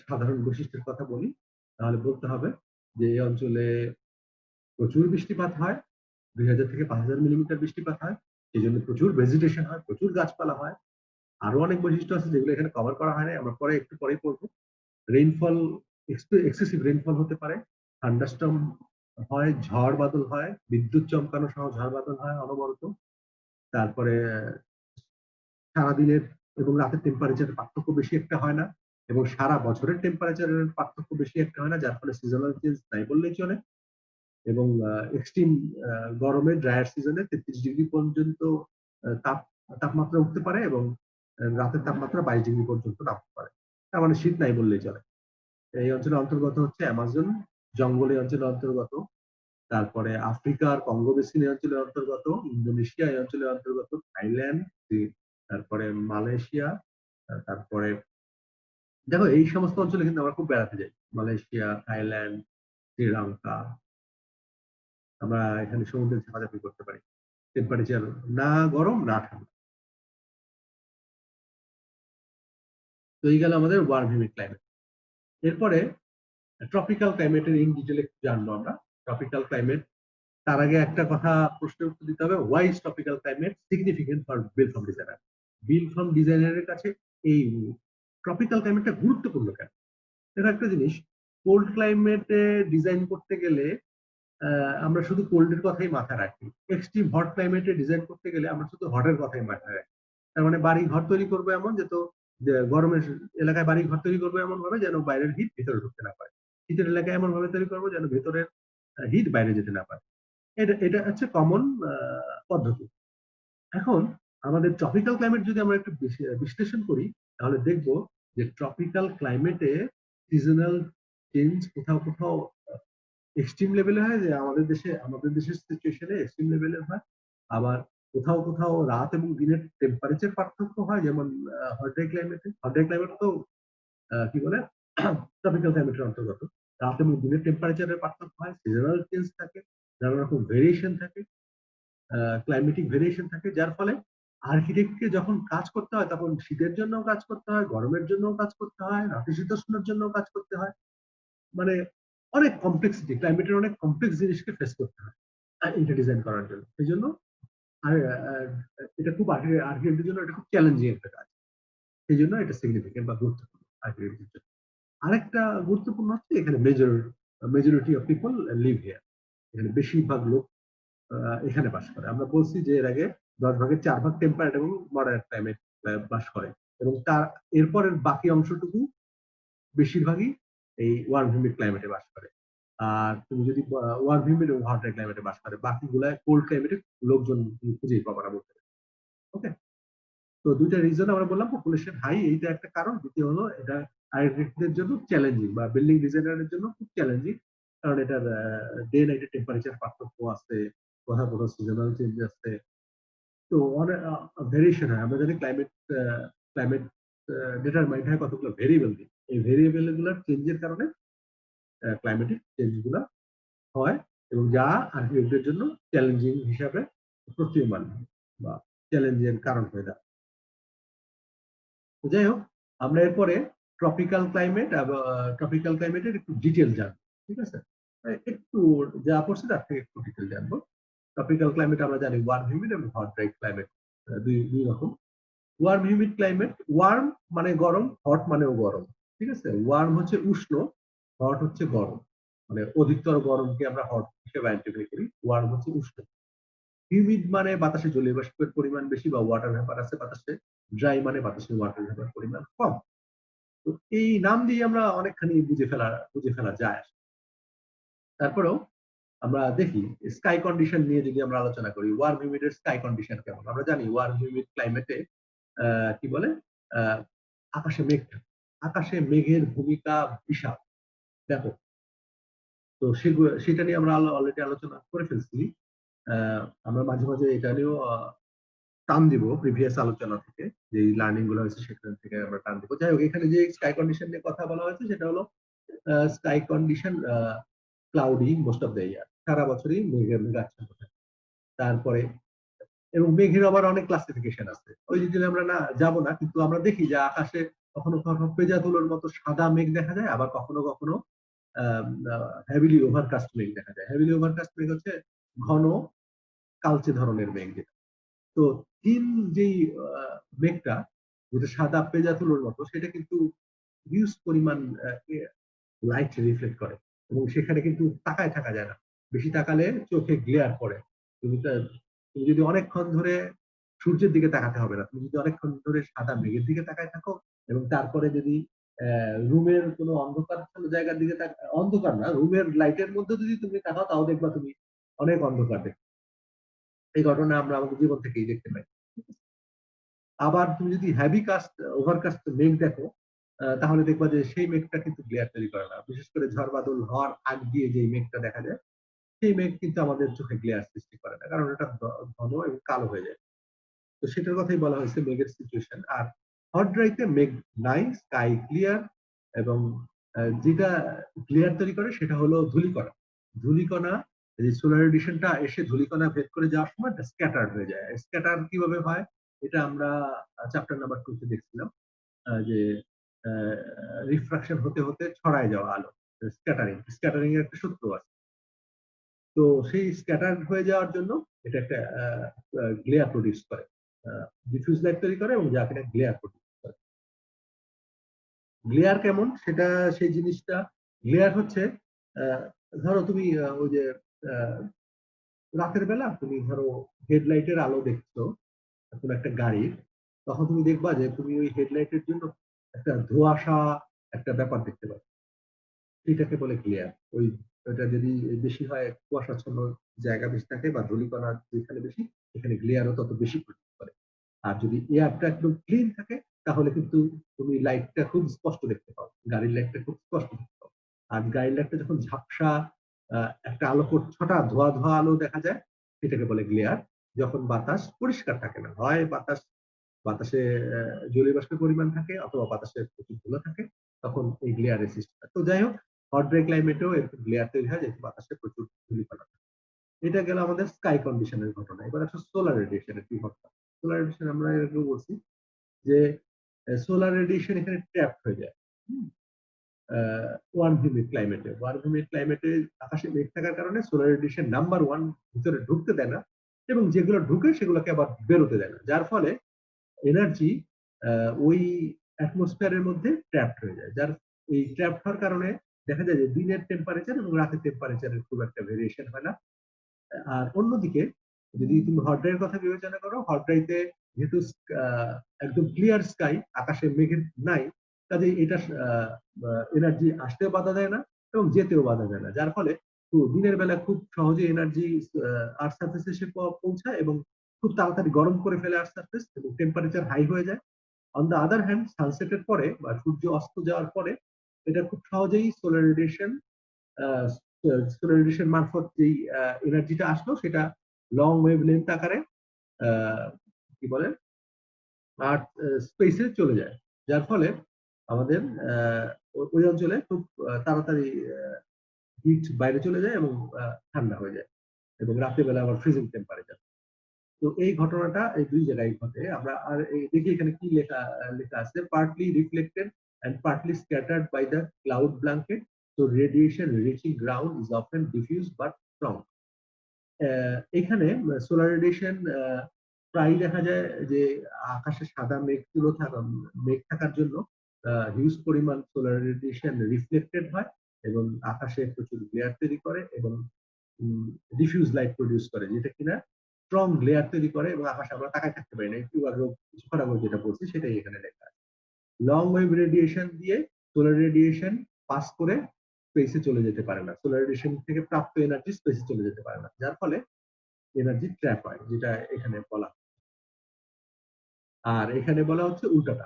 সাধারণ বৈশিষ্ট্যের কথা বলি, তাহলে বলতে হবে যে এই অঞ্চলে প্রচুর বৃষ্টিপাত হয়, 2000 থেকে 5000 মিলিমিটার বৃষ্টিপাত হয়। এই জন্য প্রচুর ভেজিটেশন হয়, প্রচুর গাছপালা হয়। আরো অনেক বৈশিষ্ট্য আছে যেগুলো এখানে কভার করা হয় না, আমরা পরে একটু পরেই পড়বো। রেইনফল, এক্সেসিভ রেইনফল হতে পারে, থান্ডারস্টর্ম হয়, ঝড় বাদল হয়, বিদ্যুৎ চমকানো সহ ঝড় বাদল হয় অনবরত। তারপরে সারাদিনের এবং রাতের টেম্পারেচারের পার্থক্য বেশি একটা হয় না, এবং সারা বছরের টেম্পারেচারের পার্থক্য বেশি একটা হয় না, যার ফলে সিজনাল চেঞ্জ নাই বললেই চলে। এবং এক্সট্রিম গরমে ড্রায়ার সিজনে 33 ডিগ্রি পর্যন্ত তাপমাত্রা উঠতে পারে, এবং রাতের তাপমাত্রা 22 ডিগ্রি পর্যন্ত নামতে পারে। তার মানে শীত নাই বললেই চলে। এই অঞ্চলের অন্তর্গত হচ্ছে অ্যামাজন জঙ্গল এই অঞ্চলের অন্তর্গত, তারপরে আফ্রিকার কঙ্গো বেসিন এই অঞ্চলের অন্তর্গত, ইন্দোনেশিয়া এই অঞ্চলের অন্তর্গত, থাইল্যান্ড, তারপরে মালয়েশিয়া, তারপরে দেখো এই সমস্ত অঞ্চলে কিন্তু আমরা খুব বেড়াতে যাই। মালয়েশিয়া, থাইল্যান্ড, শ্রীলঙ্কা, আমরা এখানে সমুদ্রে ঝাঁপাঝাঁপি করতে পারি। টেম্পারেচার না গরম না ঠান্ডা। তো এই গেল আমাদের ওয়ার্ম হিউমিড ক্লাইমেট। এরপরে ট্রপিক্যাল ক্লাইমেটের ইন ডিটেল একটু জানবো আমরা। ট্রপিক্যাল ক্লাইমেট, তার আগে একটা কথা প্রশ্নের উত্তর দিতে হবে, why is tropical climate significant for build form designer? Build form ডিজাইনারের কাছে এই ট্রপিক্যাল ক্লাইমেটটা গুরুত্বপূর্ণ কেন? এটা একটা জিনিস, কোল্ড ক্লাইমেটে ডিজাইন করতে গেলে আমরা শুধু কোল্ডের কথাই মাথায় রাখি। এক্সট্রিম হট ক্লাইমেটে ডিজাইন করতে গেলে আমরা শুধু হটের কথাই মাথায় রাখি। তার মানে বাড়ি ঘর তৈরি করবো এমন যে গরমের এলাকায় বাড়ি ঘর তৈরি করবো এমন ভাবে যেন বাইরের হিট ভিতরে ঢুকতে না পারে, শীতের এলাকায় এমন ভাবে তৈরি করবো যেন ভেতরের হিট বাইরে যেতে না পারে। এটা হচ্ছে কমন পদ্ধতি। এখন আমাদের ট্রপিক্যাল ক্লাইমেট যদি আমরা একটু বিশ্লেষণ করি, তাহলে দেখবো যে ট্রপিক্যাল ক্লাইমেটে সিজনাল চেঞ্জ কোথাও কোথাও এক্সট্রিম লেভেলে হয়, যে আমাদের দেশের সিচুয়েশনে এক্সট্রিম লেভেলের হয়। আবার কোথাও কোথাও রাত এবং দিনের টেম্পারেচার পার্থক্য হয়, যেমন হট ড্রাই ক্লাইমেট তো কি বলে ট্রপিক্যাল ক্লাইমেটের অন্তর্গত। রাত এবং দিনের টেম্পারেচারের পার্থক্য হয়, সিজনাল চেঞ্জ থাকে, নানা রকম ভেরিয়েশন থাকে, ক্লাইমেটিক ভেরিয়েশন থাকে, যার ফলে আর্কিটেক্টকে যখন কাজ করতে হয় তখন শীতের জন্য কাজ করতে হয়, গরমের জন্য কাজ করতে হয়, নাতিশীতোষ্ণের জন্য কাজ করতে হয়। মানে অনেক কমপ্লেক্সিটি, ক্লাইমেটের অনেক কমপ্লেক্স জিনিসকে ফেস করতে হয় এটা ডিজাইন করার জন্য। সেই জন্য আর এটা খুব আর্কিটেক্টের জন্য এটা খুব চ্যালেঞ্জিং একটা কাজ। সেই জন্য এটা সিগনিফিকেন্ট বা গুরুত্বপূর্ণ আর্কিটেক্টের জন্য। আরেকটা গুরুত্বপূর্ণ হচ্ছে এখানে majority of people live here. এখানে বেশিরভাগ লোক এখানে বাস করে। আমরা বলছি যে এর আগে 10 ভাগের 4 ভাগ টেম্পারেট এবং মডারেট ক্লাইমেট বাস করে, এবং তার এরপরের বাকি অংশটুকু বেশিরভাগই এই ওয়ার্ম হিউমিড ক্লাইমেটে বাস করে। আর তুমি যদি ওয়ার্ম হিউমিড এবং হট ক্লাইমেটে বাস করে, বাকিগুলা কোল্ড ক্লাইমেটে লোকজন খুঁজেই পাবো না বলতে। ওকে, তো দুইটা রিজন আমরা বললাম, পপুলেশন হাই এইটা একটা কারণ, দ্বিতীয় হলো এটা আর্কিটেক্টদের জন্য চ্যালেঞ্জিং বা বিল্ডিং ডিজাইনারের জন্য খুব চ্যালেঞ্জিং, কারণ এটার ডে নাইটের টেম্পারেচার পার্থক্য আছে, কোথাও কোথাও সিজনাল চেঞ্জ আছে। তো অনেক ভেরিয়েশন হয়। আমরা যদি ক্লাইমেট ডিটারমাইন্ড হয় কতগুলো ভেরিয়েবল দিয়ে, এই ভেরিয়েবল গুলোর চেঞ্জের কারণে ক্লাইমেটিক চেঞ্জ গুলো হয়, এবং যা আর্কিটেক্টদের জন্য চ্যালেঞ্জিং হিসাবে প্রতীয়মান বা চ্যালেঞ্জের কারণ হয়ে দাঁড়ায়। যাই হোক, আমরা এরপরে ট্রপিক্যাল ক্লাইমেটের একটু ডিটেল জানবো, ঠিক আছে? একটু যা পড়ছে তার থেকে একটু ডিটেল জানবো। ট্রপিক্যাল ক্লাইমেট আমরা জানি ওয়ার্ম হিউমিড এবং হট ড্রাই ক্লাইমেট, দুই রকম। ওয়ার্ম হিউমিড ক্লাইমেট, ওয়ার্ম মানে গরম, হট মানেও গরম, ঠিক আছে? ওয়ার্ম হচ্ছে উষ্ণ, হট হচ্ছে গরম, মানে অধিকতর গরমকে আমরা হট হিসেবে আইডেন্টিফাই করি। ওয়ার্ম হচ্ছে উষ্ণ। হিউমিড মানে বাতাসে জলীয় বাষ্পের পরিমাণ বেশি বা ওয়াটার ভ্যাপার আছে বাতাসে। ড্রাই মানে বাতাসে ওয়াটার ভ্যাপার পরিমাণ কম। তো এই নাম দিয়ে আমরা অনেকখানি বুঝে ফেলা যায়। তারপরেও আমরা দেখি স্কাই কন্ডিশন নিয়ে যদি আমরা আলোচনা করি, ওয়ার্ম হিউমিডের স্কাই কন্ডিশন কেমন? আমরা জানি ওয়ার্ম হিউমিড ক্লাইমেটে কি বলে আকাশে মেঘ থাকে। আকাশে মেঘের ভূমিকা বিশাল, ব্যাপক। তো সেটা নিয়ে আমরা অলরেডি আলোচনা করে ফেলছি। আমরা মাঝে মাঝে এটা নিয়েও টান দিব প্রিভিয়াস আলোচনা থেকে, যে লার্নিং গুলো হয়েছে সেখান থেকে আমরা টান দিব। যাই হোক, এখানে যে স্কাই কন্ডিশন নিয়ে কথা বলা হয়েছে সেটা হলো sky condition cloudy most of the year, সারা বছরই মেঘাচ্ছন্ন থাকে। তারপরে এবং মেঘের আবার অনেক ক্লাসিফিকেশন আছে, ওই ডিটেলে আমরা না যাব না, কিন্তু আমরা দেখি যে আকাশে কখনো কখনো পেজা তুলোর মতো সাদা মেঘ দেখা যায়, আবার কখনো কখনো হেভিলি ওভারকাস্ট মেঘ দেখা যায়। হেভিলি ওভারকাস্ট মেঘ হচ্ছে ঘন কালচে ধরনের মেঘ যেটা। তো তিন যেই মেঘটা, যেটা সাদা পেজা তুলোর মতো, সেটা কিন্তু হিউজ পরিমাণ লাইট রিফ্লেক্ট করে এবং সেখানে কিন্তু তাকায় থাকা যায় না। বেশি তাকালে চোখে গ্লেয়ার পড়ে। তুমি যদি অনেকক্ষণ ধরে সূর্যের দিকে তাকাতে হবে না, তুমি যদি অনেকক্ষণ ধরে সাদা মেঘের দিকে তাকায় থাকো এবং তারপরে যদি রুমের কোনো অন্ধকার জায়গার দিকে অন্ধকার না, রুমের লাইটের মধ্যে যদি তুমি তাকাও, তাও দেখবা তুমি অনেক অন্ধকার দেখো। এই ঘটনা আমরা আমাদের জীবন থেকেই দেখতে পাই। আবার তুমি যদি হেভি কাস্ট ওভারকাস্ট মেঘ দেখো, তাহলে দেখবা যে সেই মেঘটা কিন্তু গ্লেয়ার তৈরি করে না। বিশেষ করে ঝড় বাদল হওয়ার আগ দিয়ে যে মেঘটা দেখা যায়, সেই মেঘ কিন্তু আমাদের চোখে গ্লেয়ার সৃষ্টি করে না, কারণ এটা ঘন এবং কালো হয়ে যায়। তো সেটার কথাই বলা হয়েছে মেঘের সিচুয়েশন। আর হট ড্রাইতে মেঘ নাই, স্কাই ক্লিয়ার, এবং যেটা ক্লিয়ার তৈরি করে সেটা হলো ধূলিকণা। ধূলিকণা, এই সোলার রেডিয়েশনটা এসে ধূলিকণা ভেদ করে যাওয়ার সময় স্ক্যাটার্ড হয়ে যায়। স্ক্যাটার কিভাবে হয়, এটা আমরা চ্যাপ্টার নাম্বার 2 তে দেখছিলাম, যে রিফ্রাকশন হতে হতে ছড়ায় যাওয়া আলো, স্ক্যাটারিং। স্ক্যাটারিং এর একটা সূত্র আছে। তো সেই স্ক্যাটার হয়ে যাওয়ার জন্য এটা একটা গ্লেয়ার প্রডিউস করে, ডিফিউজ লাইট তৈরি করে এবং যা কিনা গ্লেয়ার প্রডিউস করে। গ্লেয়ার কেমন সেটা, সেই জিনিসটা গ্লেয়ার হচ্ছে, আহ, ধরো তুমি ওই যে আহ, রাতের বেলা তুমি ধরো হেডলাইটের আলো দেখছো কোন একটা গাড়ির, তখন তুমি দেখবা যে তুমি ওই হেডলাইটের জন্য একটা ধোঁয়াশা একটা ব্যাপার দেখতে পাবে, এটাকে বলে গ্লেয়ার। ওইটা যদি বেশি হয়, কুয়াশাচ্ছন্ন জায়গা বেশি থাকে বা ধূলিকণা যেখানে বেশি, এখানে গ্লেয়ারও তত বেশি প্রডিউস করে। আর যদি এয়ারটা একদম ক্লিন থাকে, তাহলে কিন্তু তুমি লাইটটা খুব স্পষ্ট দেখতে পাও, গাড়ির লাইটটা খুব স্পষ্ট দেখতে পাও। আর গাড়ির লাইটটা যখন ঝাপসা একটা আলো ছটা ধোয়া ধোয়া আলো দেখা যায়, সেটাকে বলে গ্লেয়ার। যখন বাতাস পরিষ্কার থাকে না, হয় বাতাসে জলীয় বাষ্পের পরিমাণ থাকে অথবা বাতাসে প্রচুর ধুলো থাকে, তখন এই গ্লেয়ারের সৃষ্টি হয়। তো যাই হোক, হট ড্রাই ক্লাইমেটেও এরকম গ্লেয়ার তৈরি হয়, যেহেতু বাতাসে প্রচুর ধূলিকণা থাকে। এটা গেল আমাদের স্কাই কন্ডিশনের ঘটনা। এবার আসলে সোলার রেডিয়েশনের কি ঘটনা। সোলার রেডিয়েশন আমরা এরকম বলছি যে সোলার রেডিয়েশন এখানে ট্র্যাপ হয়ে যায় ওয়ার্ম হিউমিড ক্লাইমেটে। ওয়ার্ম হিউমিড ক্লাইমেটে আকাশে মেঘ থাকার কারণে সোলার রেডিয়েশন নাম্বার ওয়ান ভিতরে ঢুকতে দেয় না, এবং যেগুলো ঢুকে সেগুলোকে আবার বেরোতে দেয় না, যার ফলে এনার্জি ওই অ্যাটমসফিয়ারের মধ্যে ট্র্যাপড হয়ে যায়। যার এই ট্র্যাপড হওয়ার কারণে দেখা যায় যে দিনের টেম্পারেচার এবং রাতের টেম্পারেচারের খুব একটা ভেরিয়েশন হয় না। আর অন্যদিকে যদি তুমি হট ড্রাইয়ের কথা বিবেচনা করো, হট ড্রাইতে যেহেতু একদম ক্লিয়ার স্কাই, আকাশে মেঘের নাই, কাজে এটা এনার্জি আসতেও বাধা দেয় না এবং যেতেও বাধা দেয় না, যার ফলে দিনের বেলা খুব সহজে এনার্জি আর্থ সারফেসে এসে পৌঁছায় এবং খুব তাড়াতাড়ি গরম করে ফেলে আর্থ সারফেস এবং টেম্পারেচার হাই হয়ে যায়। অন দ্য আদার হ্যান্ড, সানসেটের পরে বা সূর্য অস্ত যাওয়ার পরে এটা খুব সহজেই সোলার রেডিয়েশন মারফত যেই এনার্জিটা আসলো, সেটা লং ওয়েভ লেন্থ আকারে কি বলে আর্থ স্পেসে চলে যায়, যার ফলে আমাদের ওই অঞ্চলে খুব তাড়াতাড়ি হিট বাইরে চলে যায় এবং ঠান্ডা হয়ে যায়, এবং রাতের বেলা আবার ফ্রিজিং টেম্পারেচার। তো এই ঘটনাটা এই দুই জায়গায় ঘটে। আমরা আর দেখি এখানে কি লেখা লেখা আছে, partly reflected and partly scattered by the cloud blanket, so radiation reaching ground is often diffuse but strong. এখানে সোলার রেডিয়েশন প্রায় দেখা যায় যে আকাশে সাদা মেঘ থাকার জন্য হিউজ পরিমাণ সোলার রেডিয়েশন রিফ্লেক্টেড হয় এবং আকাশে প্রচুর গ্লেয়ার তৈরি করে এবং ডিফিউজ লাইট প্রডিউস করে, যেটা কিনা স্ট্রং গ্লেয়ার তৈরি করে এবং আকাশে আমরা তাকায় থাকতে পারি না। একটু আগে কিছুক্ষণ আগে যেটা বলছি সেটাই এখানে লেখা আছে। লং ওয়েভ রেডিয়েশন দিয়ে সোলার রেডিয়েশন পাস করে স্পেসে চলে যেতে পারে না, সোলার রেডিয়েশন থেকে প্রাপ্ত এনার্জি স্পেসে চলে যেতে পারে না, যার ফলে এনার্জি ট্র্যাপ হয়, যেটা এখানে বলা। আর এখানে বলা হচ্ছে উল্টাটা,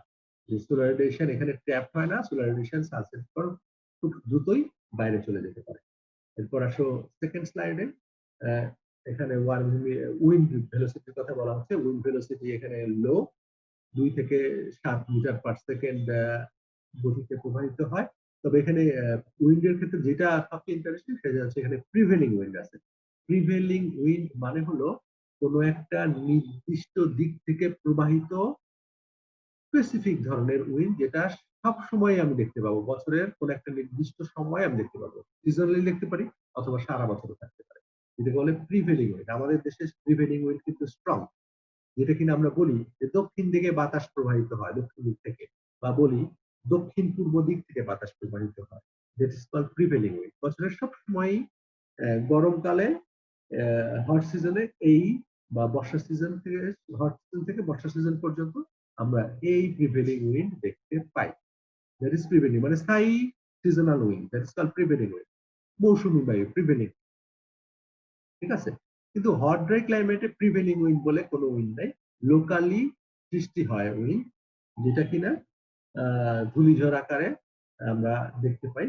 যে সোলার রেডিয়েশন এখানে ট্র্যাপ হয় না, সোলার রেডিয়েশন সানসেট পর খুব দ্রুতই বাইরে চলে যেতে পারে। এরপর আসো সেকেন্ড স্লাইডে, এখানে উইন্ড ভেলোসিটির কথা বলা হচ্ছে। উইন্ড ভেলোসিটি এখানে লো, 2 থেকে 7 মিটার পার সেকেন্ড গতিতে প্রবাহিত হয়। তবে এখানে উইন্ডের ক্ষেত্রে যেটা সবচেয়ে ইন্টারেস্টিং সেটা হচ্ছে এখানে প্রিভেলিং উইন্ড আছে। প্রিভেলিং উইন্ড মানে হলো কোনো একটা নির্দিষ্ট দিক থেকে প্রবাহিত স্পেসিফিক ধরনের উইন্ড, যেটা সব সময় আমি দেখতে পাবো, বছরের কোন একটা নির্দিষ্ট সময় আমি দেখতে পাবো, সিজনালি দেখতে পারি অথবা সারা বছরও থাকতে পারে। যেটাকে বলে প্রিভেলিং উইন্ড। আমাদের দেশে প্রিভেলিং উইন্ড কিন্তু স্ট্রং, যেটা কিনা আমরা বলি যে দক্ষিণ দিকে বাতাস প্রবাহিত হয়, দক্ষিণ দিক থেকে, বা বলি দক্ষিণ পূর্ব দিক থেকে বাতাস প্রবাহিত হয়, that is called prevailing wind. বছরের সব সময় গরমকালে হট সিজনে এই, বা বর্ষা সিজন থেকে, হট সিজন থেকে বর্ষা সিজন পর্যন্ত আমরা এই প্রিভেলিং উইন্ড দেখতে পাই। দ্যাট ইজ প্রিভেলিং, মানে স্থায়ী seasonal wind, that is called prevailing wind, মৌসুমী বায়ু, প্রিভেলিং। ঠিক আছে, কিন্তু হট ড্রাই ক্লাইমেটে প্রিভেলিং উইন্ড বলে কোনো উইন্ড নাই। লোকালি সৃষ্টি হয় উইন্ড, যেটা কিনা ধূলিঝড় আকারে আমরা দেখতে পাই।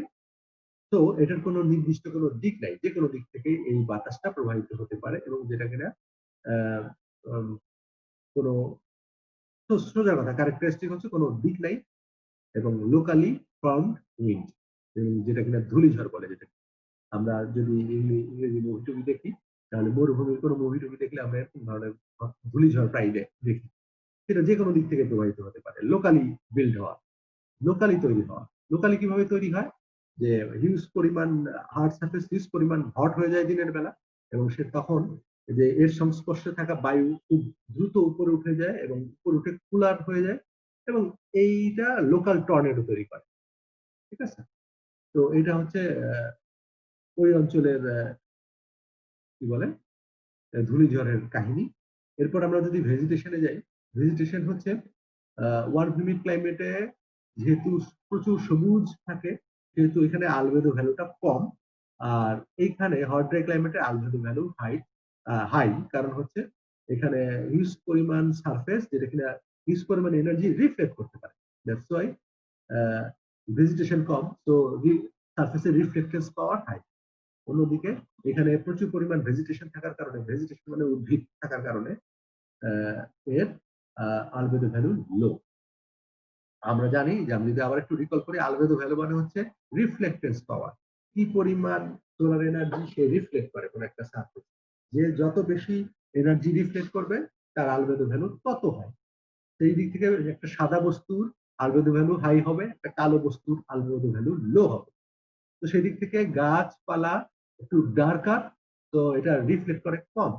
তো এটার কোনো নির্দিষ্ট কোনো দিক নাই, যে কোনো দিক থেকে এই বাতাসটা প্রবাহিত হতে পারে, এবং যেটা কিনা আহ, উম, কোনো সোজা কথা, ক্যারেক্টারিস্টিক হচ্ছে কোনো দিক নাই, এবং লোকালি ফর্মড উইন্ড, যেটা কিনা ধূলিঝড় বলে। যেটা আমরা যদি ইংরেজি মুভি টুভি দেখি, তাহলে মরুভূমির কোনো মুভি টুভি দেখলে আমরা এরকম ধরনের ধূলিঝড় প্রায় দেখি। সেটা যে কোনো দিক থেকে প্রবাহিত হতে পারে, লোকালি বিল্ড হওয়া, লোকালি তৈরি হওয়া। লোকালি কিভাবে তৈরি হয়, যে হিউজ পরিমাণ হার্ড সারফেস হিউজ পরিমাণ হট হয়ে যায় দিনের বেলা, এবং সে তখন যে এর সংস্পর্শে থাকা বায়ু খুব দ্রুত উপরে উঠে যায় এবং উপরে উঠে কুলার হয়ে যায়, এবং এইটা লোকাল টর্নেডো তৈরি করে। ঠিক আছে, তো এটা হচ্ছে ওই অঞ্চলের কি বলে ধূলিঝড়ের কাহিনী। এরপর আমরা যদি ভেজিটেশনে যাই, ভেজিটেশন হচ্ছে ওয়ার্ম হিউমিড ক্লাইমেটে যেহেতু প্রচুর সবুজ থাকে, সেহেতু এখানে আলবেদো ভ্যালুটা কম। আর এইখানে হট ড্রাই ক্লাইমেটে আলবেদো ভ্যালু হাই, কারণ হচ্ছে এখানে হিউজ পরিমাণ সারফেস, যেটা কিনা হিউজ পরিমাণ এনার্জি রিফ্লেক্ট করতে পারে, দ্যাটস ওয়াই ভেজিটেশন কম, তো সারফেসের রিফ্লেক্টেন্স পাওয়ার হাই। অন্যদিকে এখানে প্রচুর পরিমাণ ভেজিটেশন থাকার কারণে, ভেজিটেশন মানে উদ্ভিদ থাকার কারণে এর আলবেদো ভ্যালু লো। আমরা জানি যে, আমি যদি আবার একটু রিকল করি, আলবেদো ভ্যালু মানে হচ্ছে রিফ্লেক্টেন্স পাওয়ার, কি পরিমাণ সোলার এনার্জি সে রিফ্লেক্ট করে কোন একটা সারফেস। যে যত বেশি এনার্জি রিফ্লেক্ট করবে তার আলবেদো ভ্যালু তত হয়। সেই দিক থেকে একটা সাদা বস্তুর আলবেদো ভ্যালু হাই হবে, একটা কালো বস্তুর আলবেদো ভ্যালু লো হবে। তো সেই দিক থেকে গাছপালা একটু ডার্কার, তো এটা রিফ্লেক্ট করে কম।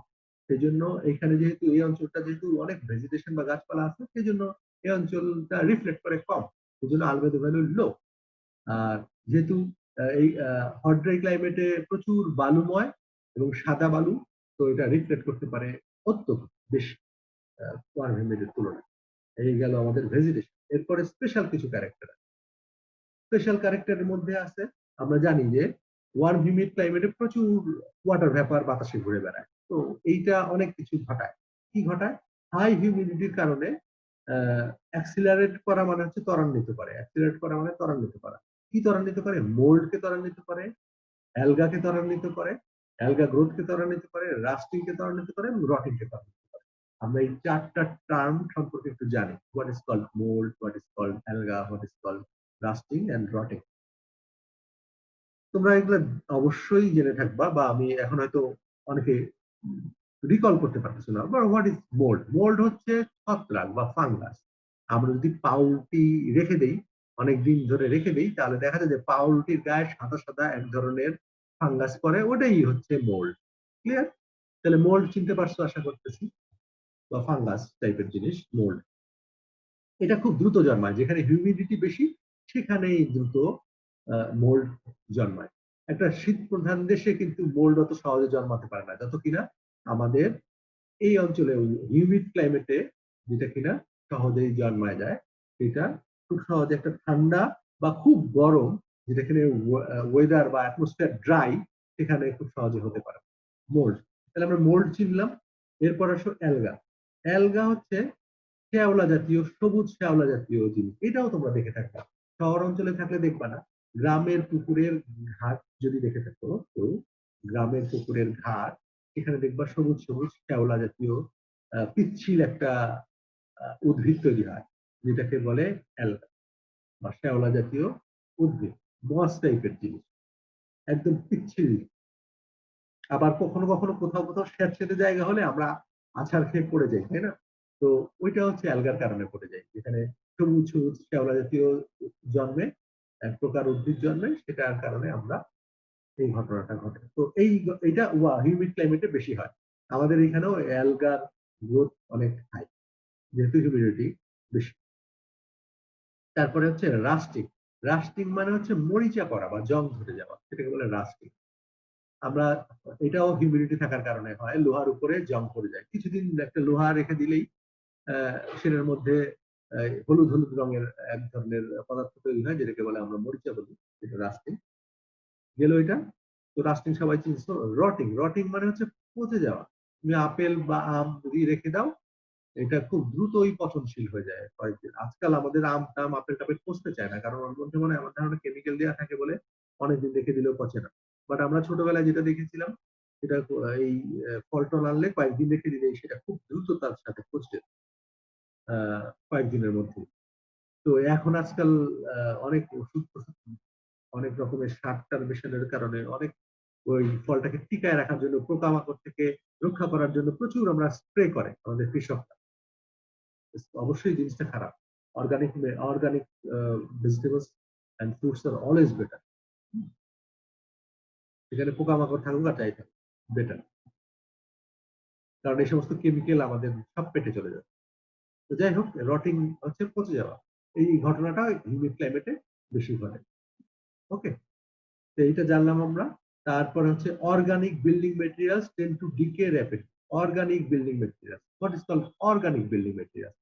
সেই জন্য এখানে যেহেতু এই অঞ্চলটা যেহেতু অনেক ভেজিটেশন বা গাছপালা আছে, সেই জন্য এই অঞ্চলটা রিফ্লেক্ট করে কম, সেই জন্য আলবেদো ভ্যালু লো। আর যেহেতু এই হট ড্রাই ক্লাইমেটে প্রচুর বালুময় এবং সাদা বালু, তো এটা রিফ্লেক্ট করতে পারে অত্যন্ত বেশি ওয়ার্ম হিউমিডের তুলনায়। এই গেল আমাদের ভেজিটেশন। এরপরে স্পেশাল কিছু ক্যারেক্টার, স্পেশাল ক্যারেক্টারের মধ্যে আছে, আমরা জানি যে ওয়ার্ম হিউমিড ক্লাইমেটে প্রচুর ওয়াটার ভ্যাপার বাতাসে ঘুরে বেড়ায়। তো এইটা অনেক কিছু ঘটায়। কি ঘটায়, হাই হিউমিডিটির কারণে অ্যাক্সিলারেট করা মানে হচ্ছে ত্বরান্বিত করে, অ্যাক্সিলারেট করা মানে ত্বরান্বিত করা। কি ত্বরান্বিত করে, মোল্ডকে ত্বরান্বিত করে, অ্যালগাকে ত্বরান্বিত করে, অ্যালগা গ্রোথকে ত্বরান্বিত করে, রাস্টিংকে ত্বরান্বিত করে, এবং রটিংকে ত্বরান্বিত করে। আমরা এই চারটা টার্ম সম্পর্কে একটু জানি, what is called mould, what is called alga, what is called rusting and rotting. তোমরা এগুলো অবশ্যই জেনে থাকবা, বা আমি এখন হয়তো অনেকে রিকল করতে পারতেছো না। What is mould? মোল্ড হচ্ছে ছত্রাক বা ফাঙ্গাস। আমরা যদি পাউরুটি রেখে দেই, অনেকদিন ধরে রেখে দেই, তাহলে দেখা যায় যে পাউরুটির গায়ে সাদা সাদা এক ধরনের ফাঙ্গাস পড়ে, ওটাই হচ্ছে মোল্ড। ক্লিয়ার? তাহলে মোল্ড চিনতে পারছো আশা করতেছি, বা ফাঙ্গাস টাইপের জিনিস মোল্ড। এটা খুব দ্রুত জন্মায়, যেখানে হিউমিডিটি বেশি সেখানেই দ্রুত মোল্ড জন্মায়। একটা শীত প্রধান দেশে কিন্তু মোল্ড অত সহজে জন্মাতে পারে না, যত কিনা আমাদের এই অঞ্চলে হিউমিড ক্লাইমেটে, যেটা কিনা সহজেই জন্মায় যায়। এটা খুব সহজে একটা ঠান্ডা বা খুব গরম, যেটা কিনা ওয়েদার বা অ্যাটমসফিয়ার ড্রাই, সেখানে খুব সহজে হতে পারে মোল্ড। তাহলে আমরা মোল্ড চিনলাম। এরপর আসো অ্যালগা। অ্যালগা হচ্ছে শ্যাওলা জাতীয়, সবুজ শ্যাওলা জাতীয় জিনিস। এটাও তোমরা দেখে থাকবা, শহর অঞ্চলে থাকলে দেখবা না, গ্রামের পুকুরের ঘাট যদি দেখে থাকো তো গ্রামের পুকুরের ঘাট এখানে দেখবা সবুজ সবুজ শ্যাওলা জাতীয় পিচ্ছিল একটা উদ্ভিদ তৈরি হয়, যেটাকে বলে অ্যালগা বা শ্যাওলা জাতীয় উদ্ভিদ, মস টাইপের জিনিস, একদম পিচ্ছিল। আবার কখনো কখনো কোথাও কোথাও স্যাঁতসেঁতে জায়গা হলে আমরা আছাড় খেয়ে পড়ে যাই, তাই না? তো ওইটা হচ্ছে অ্যালগার কারণে পড়ে যায়, যেখানে সবুজ সবুজ শ্যাওলা জাতীয় জন্মে, এক প্রকার উদ্ভিদ জন্মে, সেটার কারণে আমরা এই ঘটনাটা ঘটে। তো এইটা হিউমিড ক্লাইমেটে বেশি হয়। আমাদের এখানেও অ্যালগার গ্রোথ অনেক হাই, যেহেতু হিউমিডিটি বেশি। তারপরে হচ্ছে রাস্টিং। রাস্টিং মানে হচ্ছে মরিচা পড়া বা জং ধরে যাওয়া, সেটাকে বলে রাস্টিং। আমরা এটাও হিউমিডিটি থাকার কারণে হয়, লোহার উপরে জং পড়ে যায়। কিছুদিন একটা লোহা রেখে দিলেই সেটার মধ্যে হলুদ হলুদ রঙের এক ধরনের পদার্থ তৈরি হয়, যেটাকে বলে আমরা মরিচা বলি, এটা রাস্টিং গেল এটা। তো রাস্টিং সবাই চিনছো। রটিং, রটিং মানে হচ্ছে পচে যাওয়া। তুমি আপেল বা আম যদি রেখে দাও, এটা খুব দ্রুতই পচনশীল হয়ে যায় কয়েকদিন। আজকাল আমাদের আম টাম আপেল টাপেল পচতে চায় না, কারণ ওর মধ্যে মনে হয় আমার ধারণা কেমিক্যাল দেওয়া থাকে বলে অনেকদিন রেখে দিলেও পচে না। বাট আমরা ছোটবেলায় যেটা দেখেছিলাম, সেটা এই ফল টল আনলে কয়েকদিন রেখে দিলে সেটা খুব দ্রুত তার সাথে পচে যেত কয়েকদিনের মধ্যে। তো এখন আজকাল অনেক ওষুধ অনেক রকমের সার টার মেশানোর কারণে অনেক ওই ফলটাকে টিকায় রাখার জন্য, পোকামাকড় থেকে রক্ষা করার জন্য প্রচুর আমরা স্প্রে করে আমাদের কৃষকরা। অবশ্যই জিনিসটা খারাপ। Organic organic vegetables and fruits are always better. সেখানে পোকামাকড় থাকুক আর যাই থাকুক, বেটার। কারণ এই সমস্ত কেমিক্যাল আমাদের সব পেটে চলে যায়। তো যাই হোক, রটিং হচ্ছে পচে যাওয়া। এই ঘটনাটা হিউমিড ক্লাইমেটে বেশি ঘটে। ওকে, তো এইটা জানলাম আমরা। তারপর হচ্ছে organic building materials tend to decay rapidly. Organic building materials, what is called organic building material?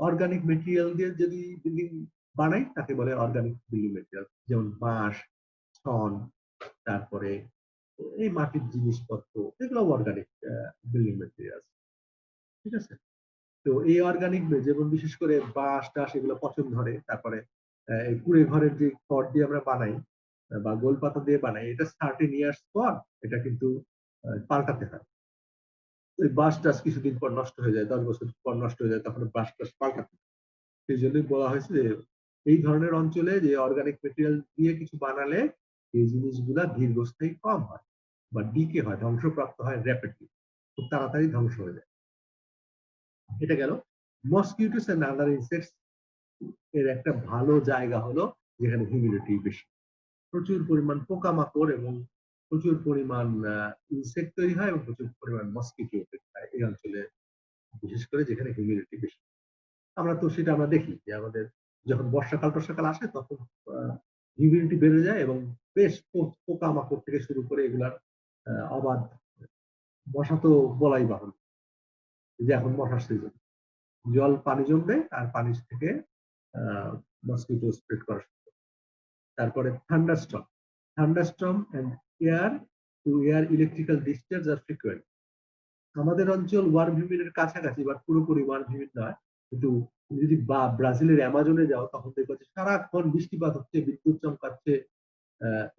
Organic material দিয়ে যদি বিল্ডিং বানাই তাকে বলে অর্গানিক বিল্ডিং মেটেরিয়াল। যেমন বাঁশ, ছন, তারপরে এই মাটির জিনিসপত্র, এগুলো অর্গানিক বিল্ডিং মেটেরিয়াল। ঠিক আছে? তো এই অর্গানিক যেমন বিশেষ করে বাঁশ টাস এগুলো পচন ধরে। তারপরে এই কুড়ে ঘরের যে খড় দিয়ে আমরা বানাই বা গোল পাতা দিয়ে বানাই, এটা 30 ইয়ার্স পর এটা কিন্তু পাল্টাতে হয়। ওই বাঁশ টাস কিছুদিন পর নষ্ট হয়ে যায়, 10 বছর পর নষ্ট হয়ে যায়, তখন বাঁশ টাস পাল্টাতে হয়। সেই জন্যই বলা হয়েছে যে এই ধরনের অঞ্চলে যে অর্গানিক মেটেরিয়াল দিয়ে কিছু বানালে এই জিনিসগুলা দীর্ঘস্থায়ী কম হয় বা ডিকে হয়, ধ্বংসপ্রাপ্ত হয় র্যাপিডলি, খুব তাড়াতাড়ি ধ্বংস হয়ে যায়। এটা গেল। মসকিউটোস এন্ড আদার ইনসেক্টস এর একটা ভালো জায়গা হলো যেখানে হিউমিডিটি বেশি, প্রচুর পরিমাণ পোকামাকড় এবং প্রচুর পরিমাণ ইনসেক্ট তৈরি হয় এবং প্রচুর পরিমাণ মসকিটো তৈরি হয় এই অঞ্চলে, বিশেষ করে যেখানে হিউমিডিটি বেশি। আমরা তো সেটা আমরা দেখি যে আমাদের যখন বর্ষাকাল টর্ষাকাল আসে তখন হিউমিডিটি বেড়ে যায় এবং বেশ পোকামাকড় থেকে শুরু করে এগুলার অবাধ, মশা তো বলাই বাহুল্য, যে এখন মশার সিজন, জল পানি জমবে আর পানি থেকে মসকিটো স্প্রেড করা। তারপরে thunderstorm, thunderstorm and air to air electrical discharge are frequent. আমাদের অঞ্চল ওয়ার্ম হিউমিডের কাছাকাছি, বা পুরোপুরি ওয়ার্ম হিউমিড নয়, কিন্তু যদি ব্রাজিলের অ্যামাজনে যাও তখন দেখবে যে সারাক্ষণ বৃষ্টিপাত হচ্ছে, বিদ্যুৎ চমকাচ্ছে,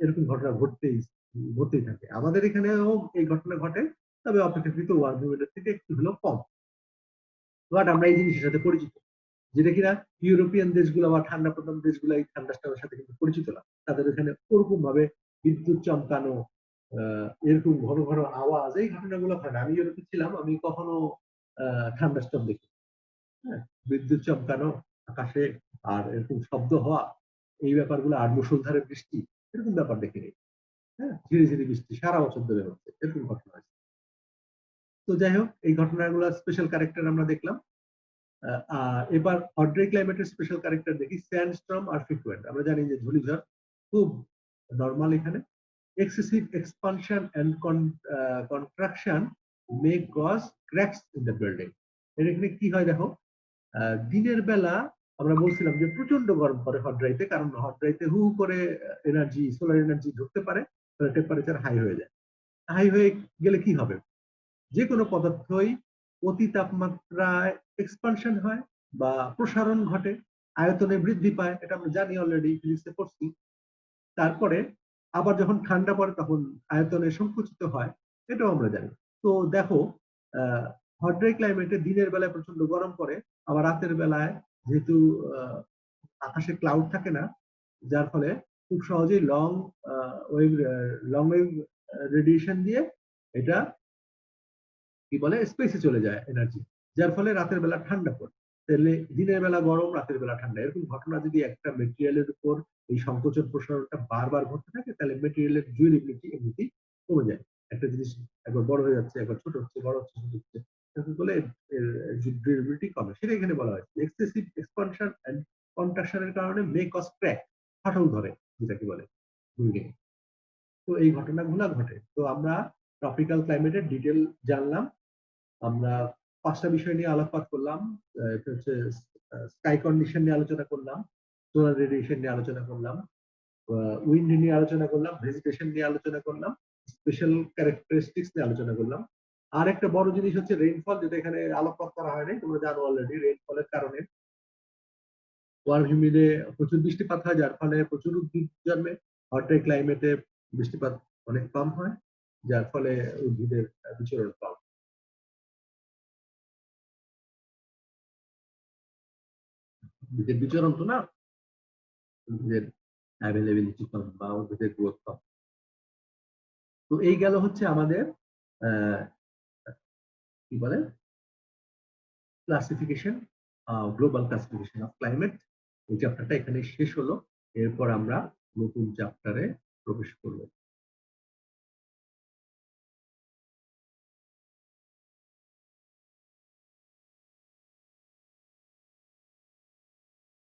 এরকম ঘটনা ঘটতেই থাকে। আমাদের এখানেও এই ঘটনা ঘটে, তবে অপেক্ষাকৃত ওয়ার্ম হিউমিডের থেকে একটু হলেও কম। বাট আমরা এই জিনিসের সাথে পরিচিত, যেটা কিনা ইউরোপিয়ান দেশগুলো বা ঠান্ডা প্রধান দেশগুলো এই থান্ডারস্টর্মের সাথে কিন্তু পরিচিত না। তাদের এখানে ওরকম ভাবে বিদ্যুৎ চমকানো, এরকম ঘন ঘন আওয়াজ, এই ঘটনাগুলো হয় না। আমি ইউরোপে ছিলাম, আমি কখনো থান্ডারস্টর্ম দেখি, হ্যাঁ, বিদ্যুৎ চমকানো আকাশে আর এরকম শব্দ হওয়া, এই ব্যাপারগুলো, আর মুষলধারে বৃষ্টি, এরকম ব্যাপার দেখিনি। হ্যাঁ, ধীরে ধীরে বৃষ্টি সারা বছর ধরে হচ্ছে, এরকম ঘটনা আছে। তো যাই হোক, এই ঘটনাগুলো স্পেশাল ক্যারেক্টার আমরা দেখলাম। এবার হট-ড্রাই ক্লাইমেটের স্পেশাল ক্যারেক্টার দেখি। Sandstorm are frequent. আমরা জানি যে ধূলিঝড় খুব নরমাল এখানে। Excessive expansion and contraction may cause cracks in the building. এখানে কি হয় দেখো, দিনের বেলা আমরা বলছিলাম যে প্রচন্ড গরম পড়ে হট-ড্রাইতে, কারণ হট-ড্রাইতে হু করে এনার্জি, সোলার এনার্জি ঢুকতে পারে, টেম্পারেচার হাই হয়ে যায়। হাই হয়ে গেলে কি হবে, যে কোনো পদার্থই অতি তাপমাত্রায় এক্সপানশন হয় বা প্রসারণ ঘটে, আয়তনে বৃদ্ধি পায়, এটা আমরা জানি অলরেডি ফিজিক্সে পড়ছি। তারপরে আবার যখন ঠান্ডা পড়ে তখন আয়তনে সংকুচিত হয়, এটাও আমরা জানি। তো দেখো হট ড্রাই ক্লাইমেটে দিনের বেলায় প্রচন্ড গরম পড়ে, আবার রাতের বেলায় যেহেতু আকাশে ক্লাউড থাকে না, যার ফলে খুব সহজেই লং ওয়েভ রেডিয়েশন দিয়ে এটা কি বলে স্পেসে চলে যায় এনার্জি, যার ফলে রাতের বেলা ঠান্ডা পড়ে। তাহলে দিনের বেলা গরম, রাতের বেলা ঠান্ডা, এরকম ঘটনা যদি একটা মেটেরিয়ালের উপর এই সংকোচন প্রসারণটা বারবার ঘটতে থাকে, তাহলে মেটেরিয়ালের ডিউরেবিলিটি এমনিতেই কমে যায়। একটা জিনিস একবার বড় হয়ে যাচ্ছে, একবার ছোট হচ্ছে, বড় হচ্ছে, ছোট হচ্ছে, তাতে বলে ডিউরেবিলিটি কমে। সেটা এখানে বলা হয়েছে এক্সেসিভ এক্সপানশন এন্ড কন্ট্রাকশনের কারণে মে কজ ক্র্যাক, ফাটল ধরে যেটাকে বলে বুঝলি। তো এই ঘটনাগুলো ঘটে। তো আমরা ট্রপিক্যাল ক্লাইমেটের ডিটেল জানলাম, আমরা 5টা বিষয় নিয়ে আলোকপাত করলাম। এটা হচ্ছে স্কাই কন্ডিশন নিয়ে আলোচনা করলাম, সোলার রেডিয়েশন নিয়ে আলোচনা করলাম, উইন্ড নিয়ে আলোচনা করলাম, ভেজিটেশন নিয়ে আলোচনা করলাম, স্পেশাল ক্যারেক্টারিস্টিক্স নিয়ে আলোচনা করলাম। আর একটা বড় জিনিস হচ্ছে রেইনফল, যেটা এখানে আলোকপাত করা হয়নি, তোমরা জানো অলরেডি। রেইনফলের কারণে ওয়ার্ম হিউমিডে প্রচুর বৃষ্টিপাত হয়, যার ফলে প্রচুর উদ্ভিদ জন্মে। হট ড্রাই ক্লাইমেটে বৃষ্টিপাত অনেক কম হয়, যার ফলে উদ্ভিদের বিচরণ কম। উদ্ভিদের বিচরণ তো না, উদ্ভিদের অ্যাভেলেবিলিটি কম বা উদ্ভিদের গ্রোথ কম। তো এই গেল হচ্ছে আমাদের কি বলে classification, global classification of climate. এই চ্যাপ্টারটা এখানে শেষ হলো। এরপর আমরা নতুন চ্যাপ্টারে প্রবেশ করবো।